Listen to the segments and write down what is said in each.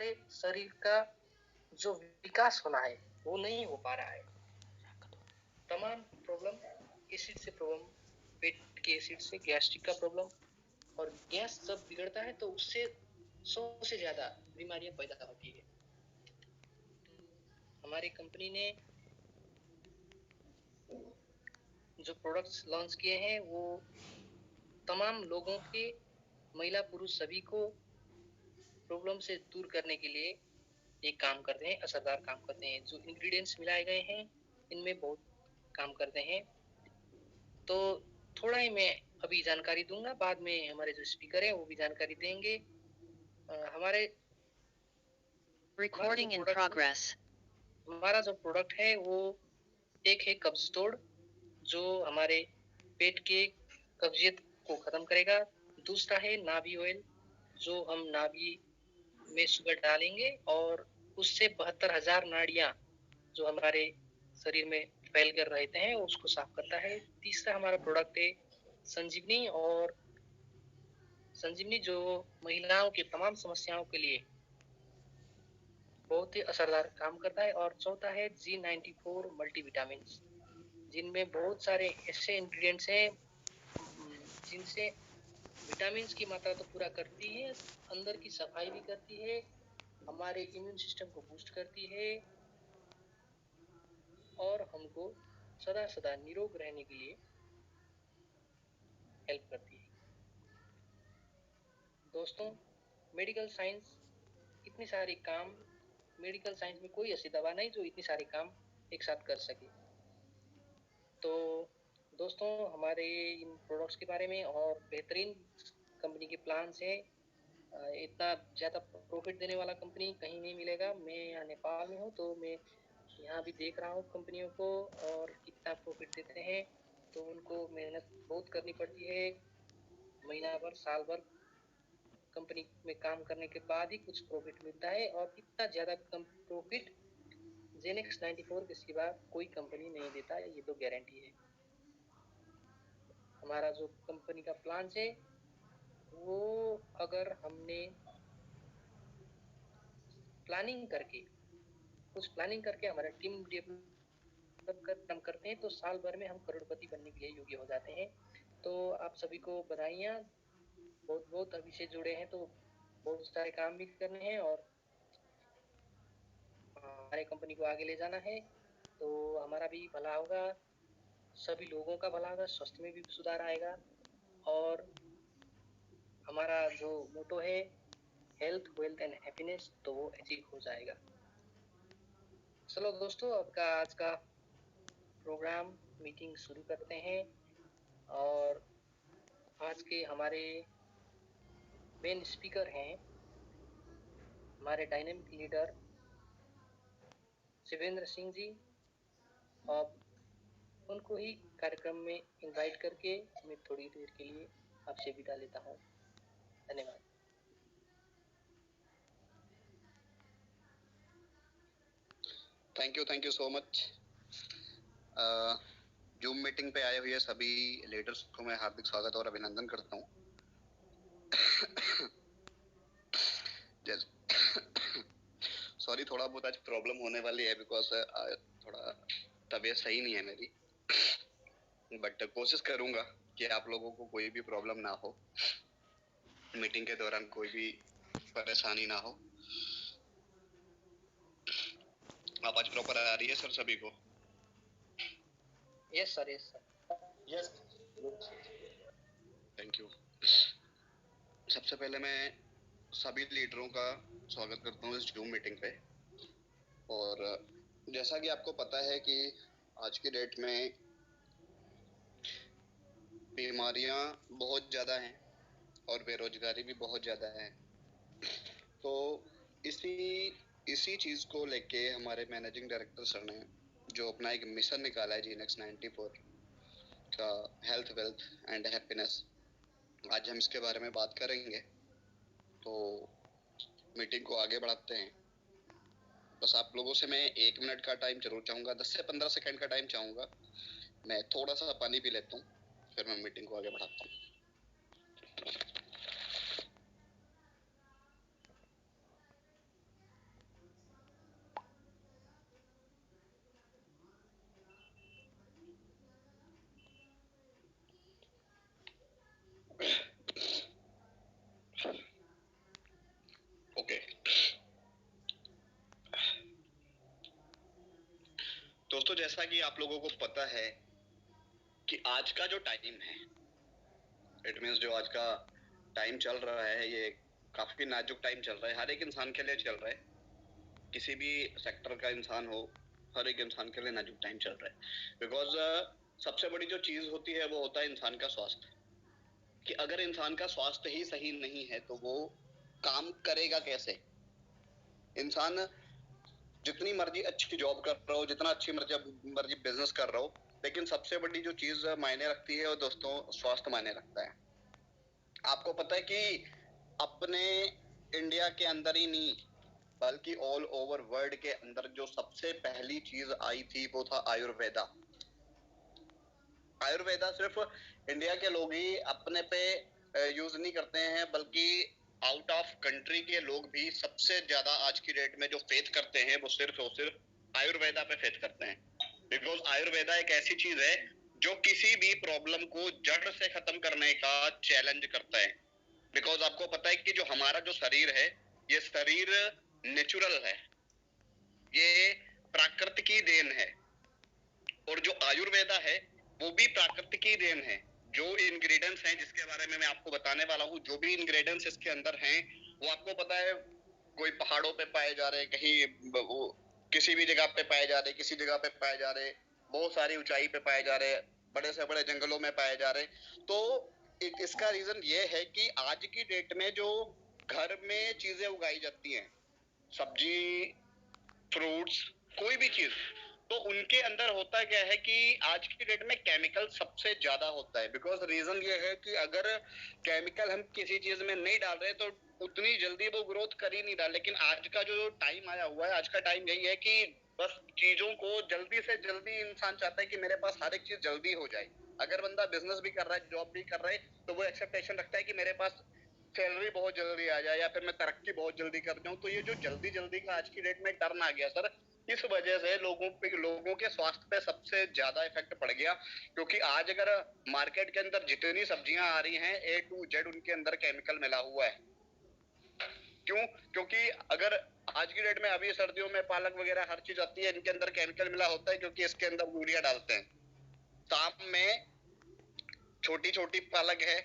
हमारे शरीर का जो विकास होना है वो नहीं हो पा रहा है। तमाम प्रॉब्लम एसिड से प्रॉब्लम, पेट के एसिड से, गैस्ट्रिक का प्रॉब्लम, और गैस जब बिगड़ता है तो उससे 100 से ज्यादा बीमारियां पैदा होती है। हमारी कंपनी ने जो प्रोडक्ट्स लॉन्च किए हैं वो तमाम लोगों के, महिला पुरुष सभी को प्रॉब्लम से दूर करने के लिए एक काम करते हैं, असरदार काम करते हैं। जो इंग्रेडिएंट्स मिलाए गए हैं इनमें बहुत काम करते हैं। तो थोड़ा ही मैं अभी जानकारी दूंगा, बाद में हमारे जो स्पीकर हैं वो भी जानकारी देंगे। हमारे Recording in progress. हमारा जो प्रोडक्ट है वो एक है कब्ज तोड़, जो हमारे पेट के कब्जियत को खत्म करेगा। दूसरा है नाभि ऑयल, जो हम नाभि में शुगर डालेंगे और उससे 72,000 नाड़ियां जो हमारे शरीर में फैल कर रहते हैं उसको साफ करता है। तीसरा हमारा प्रोडक्ट है संजीवनी, और संजीवनी जो महिलाओं की तमाम समस्याओं के लिए बहुत ही असरदार काम करता है। और चौथा है G94 मल्टीविटामिन, जिनमें बहुत सारे ऐसे इंग्रेडिएंट्स हैं जिनसे विटामिन की मात्रा तो पूरा करती है, अंदर की सफाई भी करती है, हमारे इम्यून सिस्टम को बूस्ट करती है और हमको सदा सदा निरोग रहने के लिए हेल्प करती है। दोस्तों, मेडिकल साइंस इतनी सारी काम, मेडिकल साइंस में कोई ऐसी दवा नहीं जो इतनी सारे काम एक साथ कर सके। तो दोस्तों, हमारे इन प्रोडक्ट्स के बारे में और बेहतरीन कंपनी के प्लान से, इतना ज़्यादा प्रॉफिट देने वाला कंपनी कहीं नहीं मिलेगा। मैं यहाँ नेपाल में हूँ तो मैं यहाँ भी देख रहा हूँ कंपनियों को और कितना प्रॉफिट देते हैं। तो उनको मेहनत बहुत करनी पड़ती है, महीना भर साल भर कंपनी में काम करने के बाद ही कुछ प्रॉफिट मिलता है, और इतना ज़्यादा कम प्रॉफिट जेनेक्स 94 के सिवा कोई कंपनी नहीं देता, ये तो गारंटी है। हमारा जो कंपनी का प्लान है वो, अगर हमने कुछ प्लानिंग करके हमारा टीम डेवलप कर काम करते हैं तो साल भर में हम करोड़पति बनने के लिए योग्य हो जाते हैं। तो आप सभी को बधाइयाँ, बहुत बहुत अभी से जुड़े हैं तो बहुत सारे काम भी करने हैं और हमारे कंपनी को आगे ले जाना है, तो हमारा भी भला होगा, सभी लोगों का भला होगा, स्वास्थ्य में भी सुधार आएगा और हमारा जो मोटो है हेल्थ, वेल्थ एंड हैप्पीनेस, तो वो अचीव हो जाएगा। चलो दोस्तों, आपका आज का प्रोग्राम मीटिंग शुरू करते हैं। और आज के हमारे मेन स्पीकर हैं हमारे डायनेमिक लीडर शिवेंद्र सिंह जी। अब उनको ही कार्यक्रम में इनवाइट करके मैं थोड़ी देर के लिए आपसे विदा लेता हूँ। धन्यवाद। Thank you so much. Zoom meeting पे आए हुए सभी लीडर्स को मैं हार्दिक स्वागत और अभिनंदन करता हूँ। सॉरी, थोड़ा बहुत आज प्रॉब्लम होने वाली है बिकॉज थोड़ा तबीयत सही नहीं है मेरी, बट कोशिश करूंगा कि आप लोगों को कोई भी प्रॉब्लम ना हो, मीटिंग के दौरान कोई भी परेशानी ना हो। आवाज प्रॉपर आ रही है सर सभी को? Yes sir, yes sir, yes. Thank you. सबसे पहले मैं सभी लीडरों का स्वागत करता हूँ इस जूम मीटिंग पे। और जैसा कि आपको पता है कि आज की डेट में बीमारियां बहुत ज़्यादा हैं और बेरोजगारी भी बहुत ज़्यादा है। तो इसी चीज़ को लेके हमारे मैनेजिंग डायरेक्टर सर ने जो अपना एक मिशन निकाला है जीनेक्स 94 का, हेल्थ, वेल्थ एंड हैप्पीनेस, आज हम इसके बारे में बात करेंगे। तो मीटिंग को आगे बढ़ाते हैं। बस आप लोगों से मैं 1 मिनट का टाइम जरूर चाहूँगा, 10 से 15 सेकंड का टाइम चाहूँगा। मैं थोड़ा सा पानी पी लेता हूँ, फिर मैं मीटिंग को आगे बढ़ाता हूँ। दोस्तों, जैसा कि आप लोगों को पता है कि आज का जो टाइम है, इट मीन्स जो आज का टाइम चल रहा है, ये काफी नाजुक टाइम चल रहा है, हर एक इंसान के लिए चल रहा है, किसी भी सेक्टर का इंसान हो, हर एक इंसान के लिए नाजुक टाइम चल रहा है। बिकॉज सबसे बड़ी जो चीज होती है वो होता है इंसान का स्वास्थ्य, कि अगर इंसान का स्वास्थ्य ही सही नहीं है तो वो काम करेगा कैसे। इंसान जितनी मर्जी अच्छी जॉब कर रहा हो, जितना अच्छी मर्जी बिजनेस कर रहा हो, लेकिन सबसे बड़ी जो चीज मायने रखती है वो दोस्तों स्वास्थ्य मायने रखता है। आपको पता है कि अपने इंडिया के अंदर ही नहीं बल्कि ऑल ओवर वर्ल्ड के अंदर जो सबसे पहली चीज आई थी वो था आयुर्वेदा। आयुर्वेदा सिर्फ इंडिया के लोग ही अपने पे यूज नहीं करते हैं, बल्कि आउट ऑफ कंट्री के लोग भी सबसे ज्यादा आज की डेट में जो फेथ करते हैं वो सिर्फ और सिर्फ आयुर्वेदा पे फेथ करते हैं। बिकॉज आयुर्वेदा एक ऐसी चीज है जो किसी भी प्रॉब्लम को जड़ से खत्म करने का चैलेंज करता है। बिकॉज आपको पता है कि जो हमारा जो शरीर है, ये शरीर नेचुरल है, ये प्राकृतिक की देन है, और जो आयुर्वेदा है वो भी प्राकृतिक की देन है। जो इंग्रेडिएंट्स हैं जिसके बारे में मैं आपको बताने वाला हूँ, जो भी इंग्रेडिएंट्स इसके अंदर हैं, वो आपको पता है कोई पहाड़ों पे पाए जा रहे, कहीं वो किसी भी जगह पे पाए जा रहे, किसी जगह पे पाए जा रहे, बहुत सारी ऊंचाई पे पाए जा रहे, बड़े से बड़े जंगलों में पाए जा रहे। तो इसका रीजन ये है कि आज की डेट में जो घर में चीजें उगाई जाती हैं, सब्जी, फ्रूट्स, कोई भी चीज, तो उनके अंदर होता क्या है कि आज की डेट में केमिकल सबसे ज्यादा होता है। बिकॉज रीजन ये है कि अगर केमिकल हम किसी चीज में नहीं डाल रहे तो उतनी जल्दी वो ग्रोथ कर ही नहीं रहा। लेकिन आज का जो टाइम आया हुआ है, आज का टाइम यही है कि बस चीजों को जल्दी से जल्दी इंसान चाहता है कि मेरे पास हर एक चीज जल्दी हो जाए। अगर बंदा बिजनेस भी कर रहा है, जॉब भी कर रहा है, तो वो एक्सपेक्टेशन रखता है कि मेरे पास सैलरी बहुत जल्दी आ जाए या फिर मैं तरक्की बहुत जल्दी कर जाऊं। तो ये जो जल्दी जल्दी का आज की डेट में टर्न आ गया सर, इस वजह से लोगों के स्वास्थ्य पे सबसे ज्यादा इफेक्ट पड़ गया। क्योंकि आज अगर मार्केट के अंदर जितनी सब्जियां आ रही हैं, A to Z उनके अंदर केमिकल मिला हुआ है। क्यों? क्योंकि अगर आज की डेट में अभी सर्दियों में पालक वगैरह हर चीज आती है, इनके अंदर केमिकल मिला होता है, क्योंकि इसके अंदर यूरिया डालते हैं। शाम में छोटी छोटी पालक है,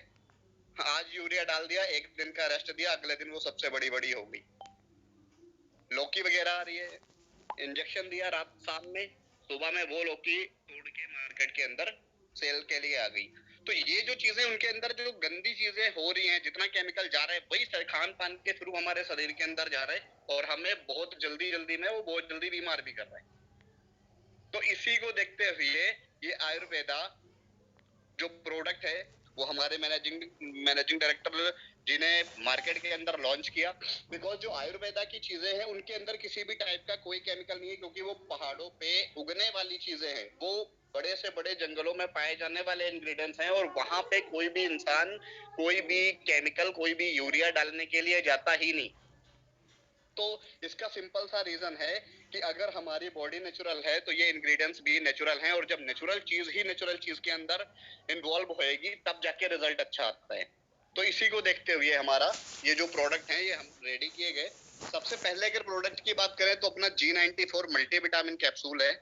आज यूरिया डाल दिया, एक दिन का रेस्ट दिया, अगले दिन वो सबसे बड़ी बड़ी हो गई। लौकी वगैरह आ रही है, इंजेक्शन दिया रात शाम में, सुबह में वो लौकी तोड़ के मार्केट के अंदर सेल के लिए आ गई। तो ये जो चीजें उनके अंदर जो गंदी चीजें हो रही हैं, जितना केमिकल जा रहा है, वही खान पान के थ्रू हमारे शरीर के अंदर जा रहा है और हमें बहुत जल्दी जल्दी में वो बहुत जल्दी बीमार भी कर रहा है। तो इसी को देखते हुए ये आयुर्वेदा जो प्रोडक्ट है वो हमारे मैनेजिंग डायरेक्टर जी ने मार्केट के अंदर लॉन्च किया। बिकॉज जो आयुर्वेदा की चीजें हैं उनके अंदर किसी भी टाइप का कोई केमिकल नहीं है, क्योंकि वो पहाड़ों पे उगने वाली चीजें हैं, वो बड़े से बड़े जंगलों में पाए जाने वाले इंग्रेडिएंट्स हैं, और वहां पे कोई भी इंसान कोई भी केमिकल, कोई भी यूरिया डालने के लिए जाता ही नहीं। तो इसका सिंपल सा रीजन है कि अगर हमारी बॉडी नेचुरल है तो ये इंग्रेडिएंट्स भी नेचुरल हैं, और जब नेचुरल चीज ही नेचुरल चीज के अंदर इन्वॉल्व होएगी तब जाके रिजल्ट अच्छा आता है। तो इसी को देखते हुए हमारा ये जो प्रोडक्ट है ये हम रेडी किए गए। सबसे पहले अगर प्रोडक्ट की बात करें तो अपना G94 मल्टीविटामिन कैप्सूल है,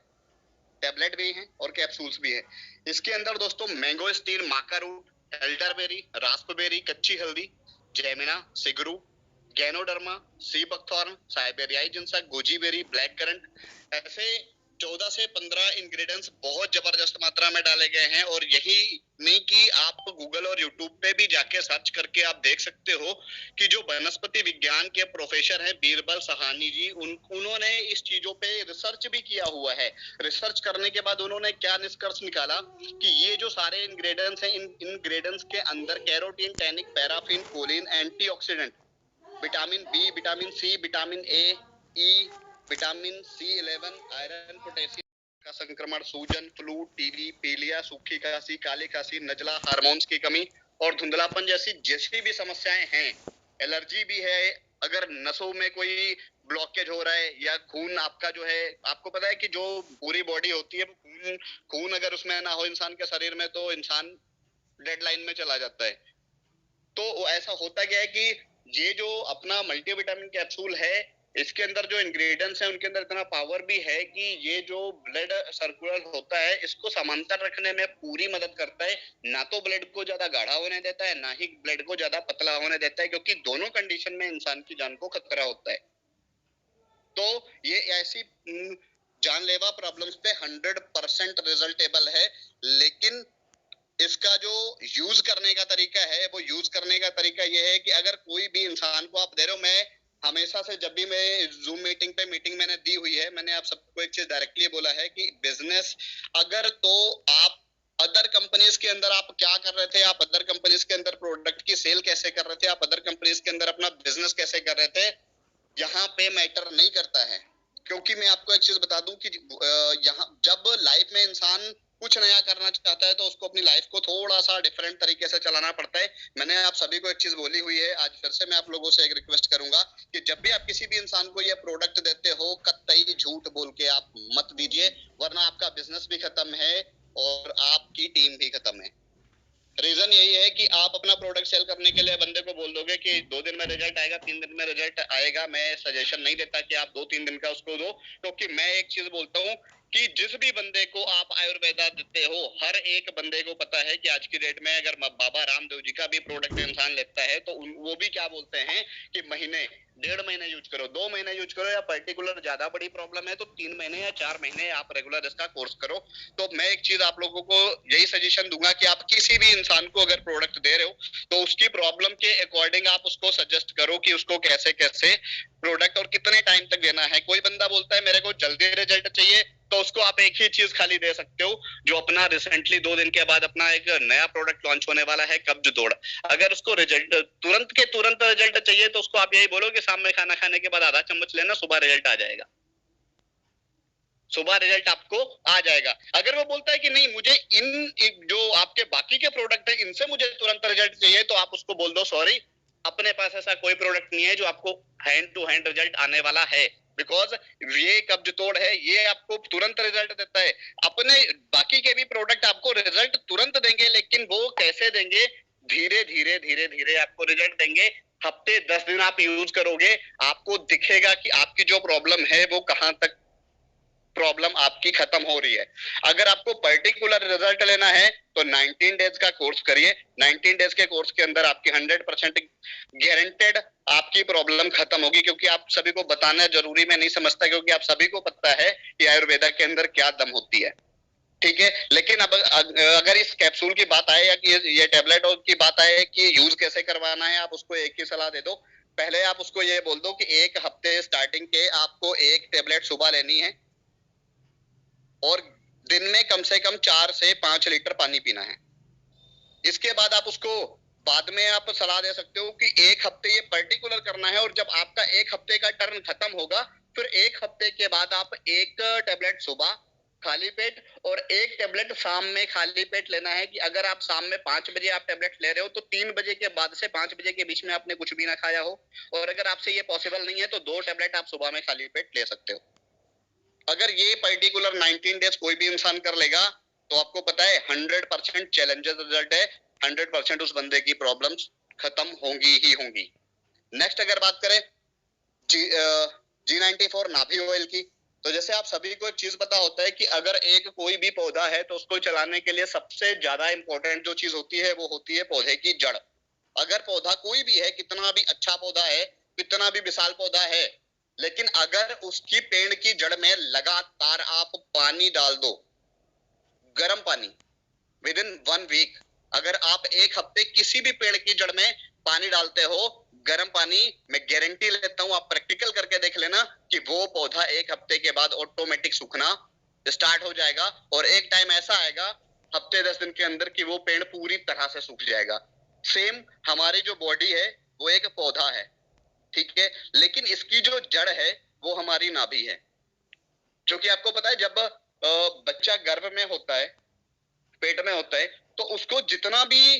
टेबलेट भी है और कैप्सूल्स भी है। इसके अंदर दोस्तों mangosteen, maca root, elderberry, raspberry, कच्ची हल्दी, जेमिना, सिगरू, गैनोडर्मा, सी बकथॉर्न, साइबेरियाई जिंसा, गोजी बेरी, ब्लैक करंट, ऐसे 14 से 15 इंग्रेडिएंट्स बहुत जबरदस्त मात्रा में डाले गए हैं। और यही नहीं कि आप गूगल और यूट्यूब पे भी जाके सर्च करके आप देख सकते हो कि जो वनस्पति विज्ञान के प्रोफेसर हैं बीरबल सहानी जी, उन्होंने इस चीजों पे रिसर्च भी किया हुआ है। रिसर्च करने के बाद उन्होंने क्या निष्कर्ष निकाला कि ये जो सारे इंग्रेडिएंट्स हैं, इन इंग्रेडिएंट्स के अंदर carotene, tannic, paraffin, choline, antioxidant, vitamin B, vitamin C, vitamin A, E, vitamin C11, iron, potassium का संक्रमण, सूजन, फ्लू, टीबी, पीलिया, सूखी खांसी, काली खांसी, नजला, हार्मोन्स की कमी और धुंधलापन जैसी जितनी भी समस्याएं हैं, एलर्जी भी है, अगर नसों में कोई ब्लॉकेज हो रहा है या खून आपका जो है, आपको पता है कि जो पूरी बॉडी होती है, खून अगर उसमें ना हो इंसान के शरीर में तो इंसान डेड लाइन में चला जाता है। तो ऐसा होता क्या है कि ये जो अपना मल्टीविटामिन कैप्सूल है, इसके अंदर जो इंग्रेडिएंट्स हैं उनके अंदर इतना पावर भी है कि ये जो ब्लड सर्कुलर होता है इसको समांतर रखने में पूरी मदद करता है। ना तो ब्लड को ज्यादा गाढ़ा होने देता है, ना ही ब्लड को ज्यादा पतला होने देता है, क्योंकि दोनों कंडीशन में इंसान की जान को खतरा होता है। तो ये ऐसी जानलेवा प्रॉब्लम्स पे 100% रिजल्टेबल है। लेकिन इसका जो यूज करने का तरीका है, वो यूज करने का तरीका ये है कि अगर कोई भी इंसान को आप दे रहे हो, मैं हमेशा से जब भी मैं जूम मीटिंग पे मीटिंग मैंने दी हुई है, मैंने आप सबको एक चीज डायरेक्टली बोला है कि बिजनेस अगर तो आप अदर कंपनीज के अंदर आप क्या कर रहे थे, आप अदर कंपनीज के अंदर प्रोडक्ट की सेल कैसे कर रहे थे, आप अदर कंपनीज के अंदर अपना बिजनेस कैसे कर रहे थे, यहाँ पे मैटर नहीं करता है। क्योंकि मैं आपको एक चीज बता दूं कि यहाँ जब लाइफ में इंसान कुछ नया करना चाहता है तो उसको अपनी लाइफ को थोड़ा सा डिफरेंट तरीके से चलाना पड़ता है। मैंने आप सभी को एक चीज बोली हुई है, आज फिर से मैं आप लोगों से एक रिक्वेस्ट करूंगा कि जब भी आप किसी भी इंसान को ये प्रोडक्ट देते हो, कतई झूठ बोल के आप मत दीजिए, वरना आपका बिजनेस भी खत्म है और आपकी टीम भी खत्म है। रीजन यही है कि आप अपना प्रोडक्ट सेल करने के लिए बंदे को बोल दोगे कि 2 दिन में रिजल्ट आएगा, 3 दिन में रिजल्ट आएगा। मैं सजेशन नहीं देता कि आप 2-3 दिन का उसको दो, क्योंकि मैं एक चीज बोलता हूँ कि जिस भी बंदे को आप आयुर्वेदा देते हो, हर एक बंदे को पता है कि आज की डेट में अगर बाबा रामदेव जी का भी प्रोडक्ट इंसान लेता है तो वो भी क्या बोलते हैं कि महीने 1.5 महीने यूज करो, 2 महीने यूज करो, या पर्टिकुलर ज्यादा बड़ी प्रॉब्लम है तो 3 महीने या 4 महीने आप रेगुलर इसका कोर्स करो। तो मैं एक चीज आप लोगों को यही सजेशन दूंगा कि आप किसी भी इंसान को अगर प्रोडक्ट दे रहे हो तो उसकी प्रॉब्लम के अकॉर्डिंग आप उसको सजेस्ट करो कि उसको कैसे कैसे प्रोडक्ट और कितने टाइम तक देना है। कोई बंदा बोलता है मेरे को जल्दी रिजल्ट चाहिए, तो उसको आप एक ही चीज खाली दे सकते हो, जो अपना रिसेंटली 2 दिन के बाद अपना एक नया प्रोडक्ट लॉन्च होने वाला है, कब्ज दौड़। अगर उसको रिजल्ट तुरंत के तुरंत रिजल्ट चाहिए तो उसको आप यही बोलो कि शाम में खाना खाने के बाद आधा चम्मच लेना, सुबह रिजल्ट आ जाएगा, सुबह रिजल्ट आपको आ जाएगा। अगर वो बोलता है कि नहीं मुझे इन जो आपके बाकी के प्रोडक्ट है इनसे मुझे तुरंत रिजल्ट चाहिए, तो आप उसको बोल दो सॉरी, अपने पास ऐसा कोई प्रोडक्ट नहीं है जो आपको हैंड टू हैंड रिजल्ट आने वाला है। बिकॉज ये कब्ज तोड़ है, ये आपको तुरंत रिजल्ट देता है। अपने बाकी के भी प्रोडक्ट आपको रिजल्ट तुरंत देंगे, लेकिन वो कैसे देंगे, धीरे धीरे धीरे धीरे आपको रिजल्ट देंगे। हफ्ते 10 दिन आप यूज करोगे, आपको दिखेगा कि आपकी जो प्रॉब्लम है वो कहां तक प्रॉब्लम आपकी खत्म हो रही है। अगर आपको पर्टिकुलर रिजल्ट लेना है तो 19 डेज का कोर्स करिए। 19 डेज के कोर्स के अंदर आपकी 100% गारंटेड आपकी प्रॉब्लम खत्म होगी, क्योंकि आप सभी को बताना जरूरी मैं नहीं समझता, क्योंकि आप सभी को पता है कि आयुर्वेदा के अंदर क्या दम होती है। ठीक है, लेकिन अब अगर इस कैप्सूल की बात आए या कि ये टेबलेट की बात आए कि यूज कैसे करवाना है, आप उसको एक ही सलाह दे दो। पहले आप उसको ये बोल दो कि एक हफ्ते स्टार्टिंग के आपको एक टेबलेट सुबह लेनी है और दिन में कम से कम 4 से 5 लीटर पानी पीना है। इसके बाद आप उसको बाद में आप सलाह दे सकते हो कि एक हफ्ते ये पर्टिकुलर करना है, और जब आपका एक हफ्ते का टर्न खत्म होगा फिर एक हफ्ते के बाद आप एक टेबलेट सुबह खाली पेट और एक टेबलेट शाम में खाली पेट लेना है। कि अगर आप शाम में 5 बजे आप टेबलेट ले रहे हो तो 3 बजे के बाद से 5 बजे के बीच में आपने कुछ भी ना खाया हो, और अगर आपसे ये पॉसिबल नहीं है तो 2 टेबलेट आप सुबह में खाली पेट ले सकते हो। अगर ये पर्टिकुलर 19 डेज कोई भी इंसान कर लेगा तो आपको पता है 100% चैलेंजेस रिजल्ट है, 100% उस बंदे की प्रॉब्लम्स खत्म होंगी ही होंगी। नेक्स्ट अगर बात करें G94 नाभि ऑयल की, तो जैसे आप सभी को एक चीज पता होता है कि अगर एक कोई भी पौधा है तो उसको चलाने के लिए सबसे ज्यादा इंपॉर्टेंट जो चीज होती है वो होती है पौधे की जड़। अगर पौधा कोई भी है, कितना भी अच्छा पौधा है, कितना भी विशाल पौधा है, लेकिन अगर उसकी पेड़ की जड़ में लगातार आप पानी डाल दो, गर्म पानी, विद इन 1 वीक, अगर आप एक हफ्ते किसी भी पेड़ की जड़ में पानी डालते हो गर्म पानी, मैं गारंटी लेता हूं, आप प्रैक्टिकल करके देख लेना कि वो पौधा एक हफ्ते के बाद ऑटोमेटिक सूखना स्टार्ट हो जाएगा, और एक टाइम ऐसा आएगा हफ्ते 10 दिन के अंदर कि वो पेड़ पूरी तरह से सूख जाएगा। सेम हमारी जो बॉडी है वो एक पौधा है, ठीक है, लेकिन इसकी जो जड़ है वो हमारी नाभि है। क्योंकि आपको पता है जब बच्चा गर्भ में होता है, पेट में होता है, तो उसको जितना भी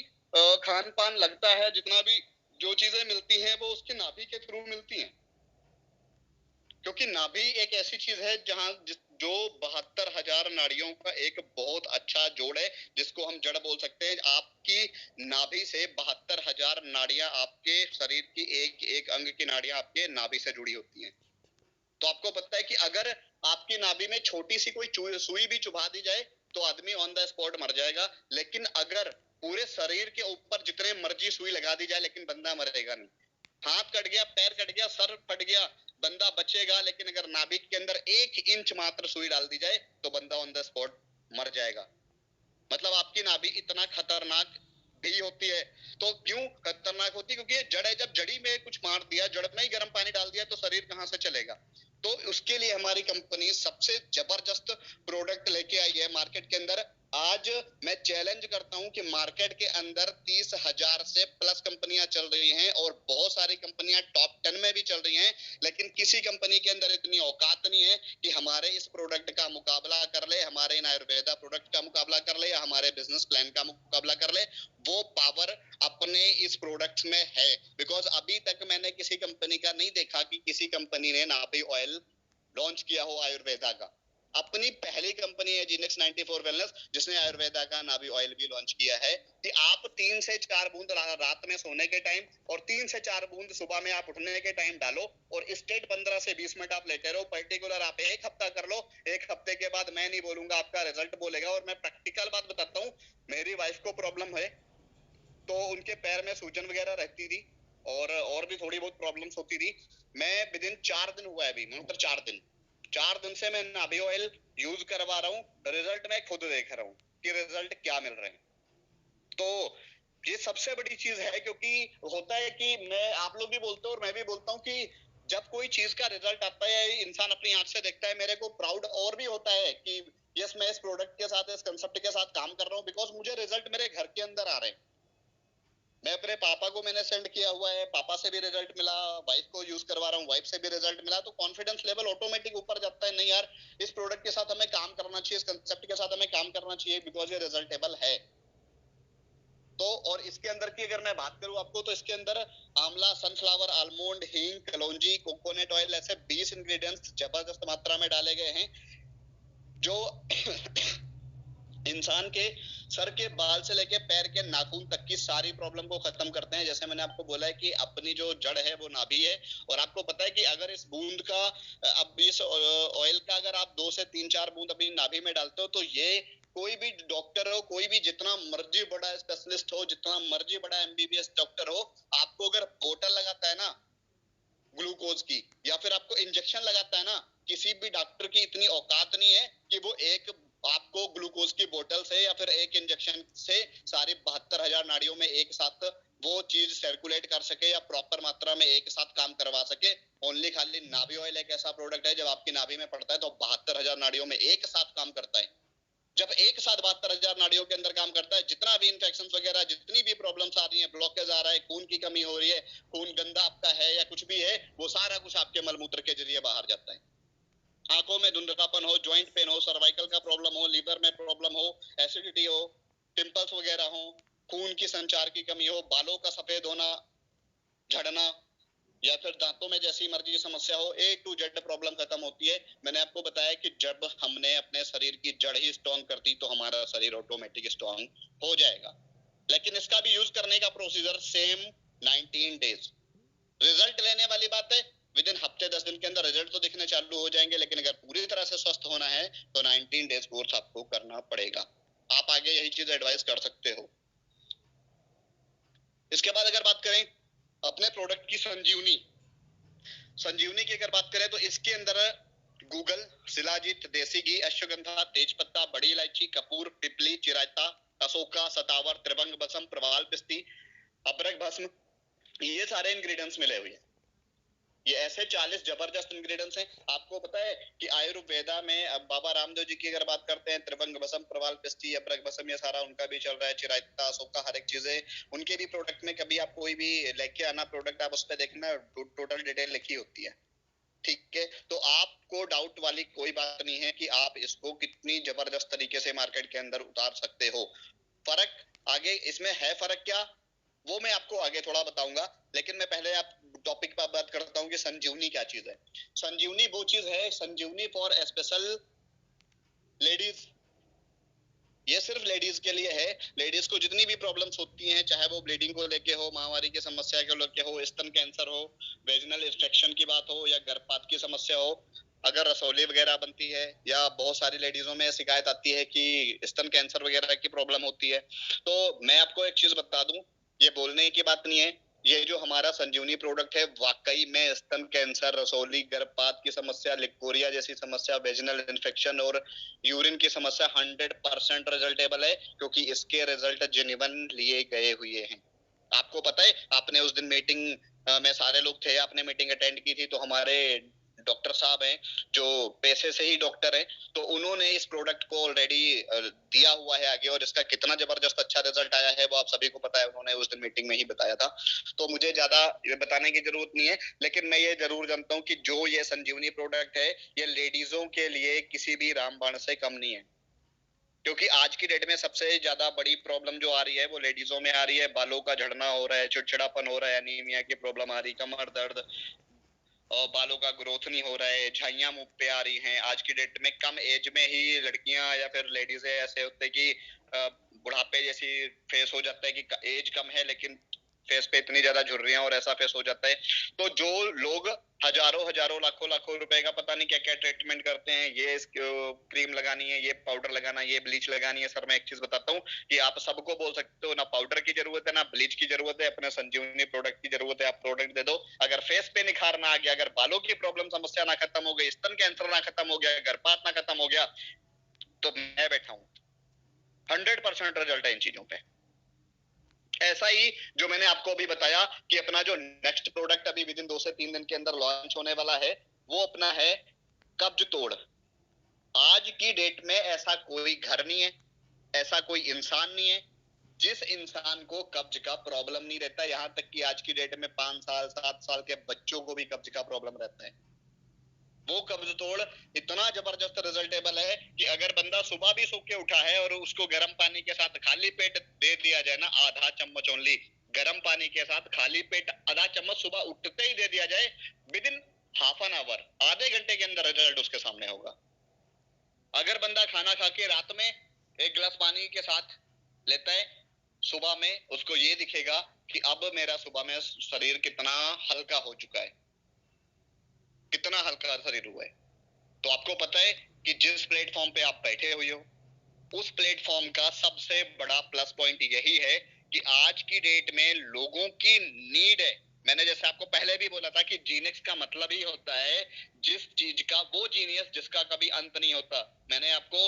खान पान लगता है, जितना भी जो चीजें मिलती हैं वो उसके नाभि के थ्रू मिलती हैं। क्योंकि नाभि एक ऐसी चीज है जहां जो 72,000 नाड़ियों का एक बहुत अच्छा जोड़ है, जिसको हम जड़ बोल सकते हैं। आपकी नाभि से 72,000 नाड़ियां, आपके शरीर की एक एक अंग की नाड़ियां आपके नाभि से जुड़ी होती हैं। तो आपको पता है कि अगर आपकी नाभि में छोटी सी कोई सुई भी चुभा दी जाए तो आदमी ऑन द स्पॉट मर जाएगा, लेकिन अगर पूरे शरीर के ऊपर जितने मर्जी सुई लगा दी जाए लेकिन बंदा मरेगा नहीं। हाथ कट गया, पैर कट गया, सर फट गया, बंदा बचेगा, लेकिन अगर नाभि के अंदर 1 इंच मात्र सुई डाल दी जाए तो बंदा ऑन द स्पॉट मर जाएगा। मतलब आपकी नाभि इतना खतरनाक भी होती है। तो क्यों खतरनाक होती है? क्योंकि ये जड़ है। जब जड़ी में कुछ मार दिया, जड़ में ही गर्म पानी डाल दिया तो शरीर कहां से चलेगा? तो उसके लिए हमारी कंपनी सबसे जबरदस्त प्रोडक्ट लेके आई है मार्केट के अंदर। आज मैं चैलेंज करता हूं कि मार्केट के अंदर 30,000 से प्लस कंपनियां चल रही हैं और बहुत सारी कंपनियां टॉप 10 में भी चल रही हैं, लेकिन किसी कंपनी के अंदर इतनी औकात नहीं है कि हमारे इस प्रोडक्ट का मुकाबला कर ले, हमारे इन आयुर्वेदा प्रोडक्ट का मुकाबला कर ले या हमारे बिजनेस प्लान का मुकाबला कर ले। वो पावर अपने इस प्रोडक्ट में है। बिकॉज अभी तक मैंने किसी कंपनी का नहीं देखा कि किसी कंपनी ने नाभि ऑयल लॉन्च किया हो आयुर्वेदा का। अपनी पहली कंपनी है जीनेक्स 94 वेलनेस, जिसने आयुर्वेदा का नाभि ऑयल भी लॉन्च किया है। कि आप 3 से 4 बूंद रात में सोने के टाइम और 3 से 4 बूंद सुबह में आप उठने के टाइम डालो और स्टेट 15 से 20 मिनट आप लेते रहो। पर्टिकुलर आप 1 हफ्ता कर लो। 1 हफ्ते के बाद मैं नहीं बोलूंगा, आपका रिजल्ट बोलेगा। और मैं प्रैक्टिकल बात बताता हूँ, मेरी वाइफ को प्रॉब्लम है तो उनके पैर में सूजन वगैरह रहती थी और भी थोड़ी बहुत प्रॉब्लम्स होती थी। मैं विद इन 4 दिन हुआ है अभी, मतलब 4 दिन से मैं नाभि ऑयल यूज करवा रहा हूँ। रिजल्ट मैं खुद देख रहा हूँ कि रिजल्ट क्या मिल रहे हैं। तो ये सबसे बड़ी चीज है, क्योंकि होता है कि मैं, आप लोग भी बोलते हो और मैं भी बोलता हूँ कि जब कोई चीज का रिजल्ट आता है, इंसान अपनी आंख से देखता है, मेरे को प्राउड और भी होता है कि यस, मैं इस प्रोडक्ट के साथ, इस कंसेप्ट के साथ काम कर रहा हूँ। बिकॉज मुझे रिजल्ट मेरे घर के अंदर आ रहे हैं। मैं अपने पापा को मैंने सेंड किया हुआ है, पापा से भी रिजल्ट मिला, वाइफ को यूज करवा रहा हूँ, वाइफ से भी रिजल्ट मिला। तो कॉन्फिडेंस लेवल ऑटोमेटिक ऊपर जाता है। नहीं यार, इस प्रोडक्ट के साथ हमें काम करना चाहिए, इस कंसेप्ट के साथ हमें काम करना चाहिए, बिकॉज ये रिजल्टेबल है। तो और इसके अंदर की अगर मैं बात करूं आपको, तो इसके अंदर आंवला, सनफ्लावर, आलमंड, हींग, कलौंजी, कोकोनट ऑयल, ऐसे 20 इंग्रेडिएंट्स जबरदस्त मात्रा में डाले गए हैं जो इंसान के सर के बाल से लेके पैर के नाखून तक की सारी प्रॉब्लम को खत्म करते हैं। जैसे मैंने आपको बोला है कि अपनी जो जड़ है वो नाभि है। और आपको पता है कि अगर इस बूंद का, अब इस ऑयल का अगर आप 2 से 3-4 बूंद अपनी नाभि में डालते हो, तो ये कोई भी डॉक्टर हो, कोई भी जितना मर्जी बड़ा स्पेशलिस्ट हो, जितना मर्जी बड़ा एमबीबीएस डॉक्टर हो, आपको अगर बोतल लगाता है ना ग्लूकोज की, या फिर आपको इंजेक्शन लगाता है ना, किसी भी डॉक्टर की इतनी औकात नहीं है कि वो एक आपको ग्लूकोज की बोतल से या फिर एक इंजेक्शन से सारी 72,000 नाड़ियों में एक साथ वो चीज सर्कुलेट कर सके या प्रॉपर मात्रा में एक साथ काम करवा सके। ओनली खाली नाभि ऑयल एक ऐसा प्रोडक्ट है, जब आपकी नाभि में पड़ता है तो 72,000 नाड़ियों में एक साथ काम करता है। जब एक साथ 72,000 नाड़ियों के अंदर काम करता है, जितना भी इन्फेक्शन वगैरह, जितनी भी प्रॉब्लम्स आ रही है, ब्लॉकेज आ रहा है, खून की कमी हो रही है, खून गंदा आपका है या कुछ भी है, वो सारा कुछ आपके मलमूत्र के जरिए बाहर जाता है। आंखों में धुंधलापन हो, ज्वाइंट पेन हो, सर्वाइकल का प्रॉब्लम हो, लीवर में प्रॉब्लम हो, एसिडिटी हो, पिंपल्स वगैरह हो, खून की संचार की कमी हो, बालों का सफेद होना, झड़ना, या फिर दांतों में जैसी मर्जी समस्या हो, ए टू जेड प्रॉब्लम खत्म होती है। मैंने आपको बताया कि जब हमने अपने शरीर की जड़ ही स्ट्रॉन्ग कर दी तो हमारा शरीर ऑटोमेटिक स्ट्रॉन्ग हो जाएगा। लेकिन इसका भी यूज करने का प्रोसीजर सेम 19 डेज। रिजल्ट लेने वाली बात है, विद इन हफ्ते 10 दिन के अंदर रिजल्ट तो दिखने चालू हो जाएंगे, लेकिन अगर पूरी तरह से स्वस्थ होना है तो 19 डेज कोर्स आपको करना पड़ेगा। आप आगे यही चीज एडवाइस कर सकते हो। इसके बाद अगर बात करें अपने प्रोडक्ट की संजीवनी, संजीवनी की अगर बात करें तो इसके अंदर गूगल, शिलाजीत, देसी घी, अश्वगंधा, तेजपत्ता, बड़ी इलायची, कपूर, पिपली, चिरायता, अशोका, सतावर, त्रिभंग बसम, प्रवाल पिस्ती, अबरक भस्म, ये सारे इंग्रेडिएंट्स मिले हुए हैं। ये ऐसे 40 जबरदस्त इंग्रेडिएंट्स हैं। आपको पता है कि आयुर्वेदा में अब बाबा रामदेव जी की अगर बात करते हैं, त्रिभंग बसम, प्रवाल पिस्ती, अबरक भस्म, ये सारा उनका भी चल रहा है, चिरायता, अशोका, हर एक चीजें उनके भी प्रोडक्ट में। कभी आप कोई भी लेके आना प्रोडक्ट, आप उस पर देखना टोटल डिटेल लिखी होती है, ठीक है? तो आपको डाउट वाली कोई बात नहीं है कि आप इसको कितनी जबरदस्त तरीके से मार्केट के अंदर उतार सकते हो। फर्क आगे इसमें है, फर्क क्या, वो मैं आपको आगे थोड़ा बताऊंगा। लेकिन मैं पहले आप टॉपिक पर बात करता हूँ कि संजीवनी क्या चीज है। संजीवनी वो चीज है, संजीवनी फॉर स्पेशल लेडीज, ये सिर्फ लेडीज के लिए है। लेडीज को जितनी भी प्रॉब्लम्स होती हैं, चाहे वो ब्लीडिंग को लेके हो, महामारी की समस्या को लेके हो, स्तन कैंसर हो, वेजिनल इंफेक्शन की बात हो, या गर्भपात की समस्या हो, अगर रसौली वगैरह बनती है, या बहुत सारी लेडीजों में शिकायत आती है कि स्तन कैंसर वगैरह की प्रॉब्लम होती है, तो मैं आपको एक चीज बता दूं, ये बोलने की बात नहीं है, ये जो हमारा संजीवनी प्रोडक्ट है वाकई में स्तन कैंसर, रसौली, गर्भपात की समस्या, लिकोरिया जैसी समस्या, वेजिनल इन्फेक्शन और यूरिन की समस्या 100% रिजल्टेबल है, क्योंकि इसके रिजल्ट जेन्युइन लिए गए हुए हैं। आपको पता है, आपने उस दिन मीटिंग में सारे लोग थे, आपने मीटिंग अटेंड की थी, तो हमारे डॉक्टर साहब हैं जो पैसे से ही डॉक्टर हैं, तो उन्होंने इस प्रोडक्ट को ऑलरेडी दिया हुआ है आगे, और इसका कितना जबरदस्त अच्छा रिजल्ट आया है वो आप सभी को पता है, उन्होंने उस दिन मीटिंग में ही बताया था, तो मुझे ज्यादा बताने की जरूरत नहीं है। लेकिन मैं ये जरूर जानता हूँ कि जो ये संजीवनी प्रोडक्ट है, ये लेडीजों के लिए किसी भी रामबाण से कम नहीं है, क्योंकि आज की डेट में सबसे ज्यादा बड़ी प्रॉब्लम जो आ रही है वो लेडीजों में आ रही है। बालों का झड़ना हो रहा है, चिड़चिड़ापन हो रहा है, एनीमिया की प्रॉब्लम आ रही, कमर दर्द, और बालों का ग्रोथ नहीं हो रहा है, झाइयां मुंह पे आ रही हैं। आज की डेट में कम एज में ही लड़कियां या फिर लेडीज ऐसे होते कि बुढ़ापे जैसी फेस हो जाता है कि एज कम है लेकिन फेस पे इतनी ज्यादा झुर्रियां और ऐसा फेस हो जाता है। तो जो लोग हजारों हजारों लाखों लाखों रुपए का पता नहीं क्या क्या ट्रीटमेंट करते हैं, ये क्रीम लगानी है, ये पाउडर लगाना, ये ब्लीच लगानी है। सर मैं एक चीज बताता हूँ कि आप सबको बोल सकते हो, ना पाउडर की जरूरत है, ना ब्लीच की जरूरत है, अपने संजीवनी प्रोडक्ट की जरूरत है। आप प्रोडक्ट दे दो, अगर फेस पे निखार ना आ गया, अगर बालों की प्रॉब्लम समस्या ना खत्म हो गई, स्तन कैंसर ना खत्म हो गया, गर्भपात ना खत्म हो गया, तो मैं बैठा हूँ। 100% रिजल्ट है इन चीजों पे। ऐसा ही जो मैंने आपको अभी बताया कि अपना जो नेक्स्ट प्रोडक्ट अभी विद इन 2 से 3 दिन के अंदर लॉन्च होने वाला है, वो अपना है कब्ज तोड़। आज की डेट में ऐसा कोई घर नहीं है, ऐसा कोई इंसान नहीं है जिस इंसान को कब्ज का प्रॉब्लम नहीं रहता। यहाँ तक कि आज की डेट में 5 साल 7 साल के बच्चों को भी कब्ज का प्रॉब्लम रहता है। वो कब्ज तोड़ इतना जबरदस्त रिजल्टेबल है कि अगर बंदा सुबह भी सो के उठा है और उसको गर्म पानी के साथ खाली पेट दे दिया जाए ना, आधा चम्मच ओनली गर्म पानी के साथ खाली पेट आधा चम्मच सुबह उठते ही दे दिया जाए, with in half an hour, आधे घंटे के अंदर रिजल्ट उसके सामने होगा। अगर बंदा खाना खा के रात में एक गिलास पानी के साथ लेता है, सुबह में उसको ये दिखेगा कि अब मेरा सुबह में शरीर कितना हल्का हो चुका है, कितना हल्का शरीर हुआ है। तो आपको पता है कि जिस प्लेटफॉर्म पे आप बैठे हुए हो, उस प्लेटफॉर्म का सबसे बड़ा प्लस पॉइंट यही है कि आज की डेट में लोगों की नीड है। मैंने जैसे आपको पहले भी बोला था कि जीनेक्स का मतलब ही होता है जिस चीज का, वो जीनियस जिसका कभी अंत नहीं होता। मैंने आपको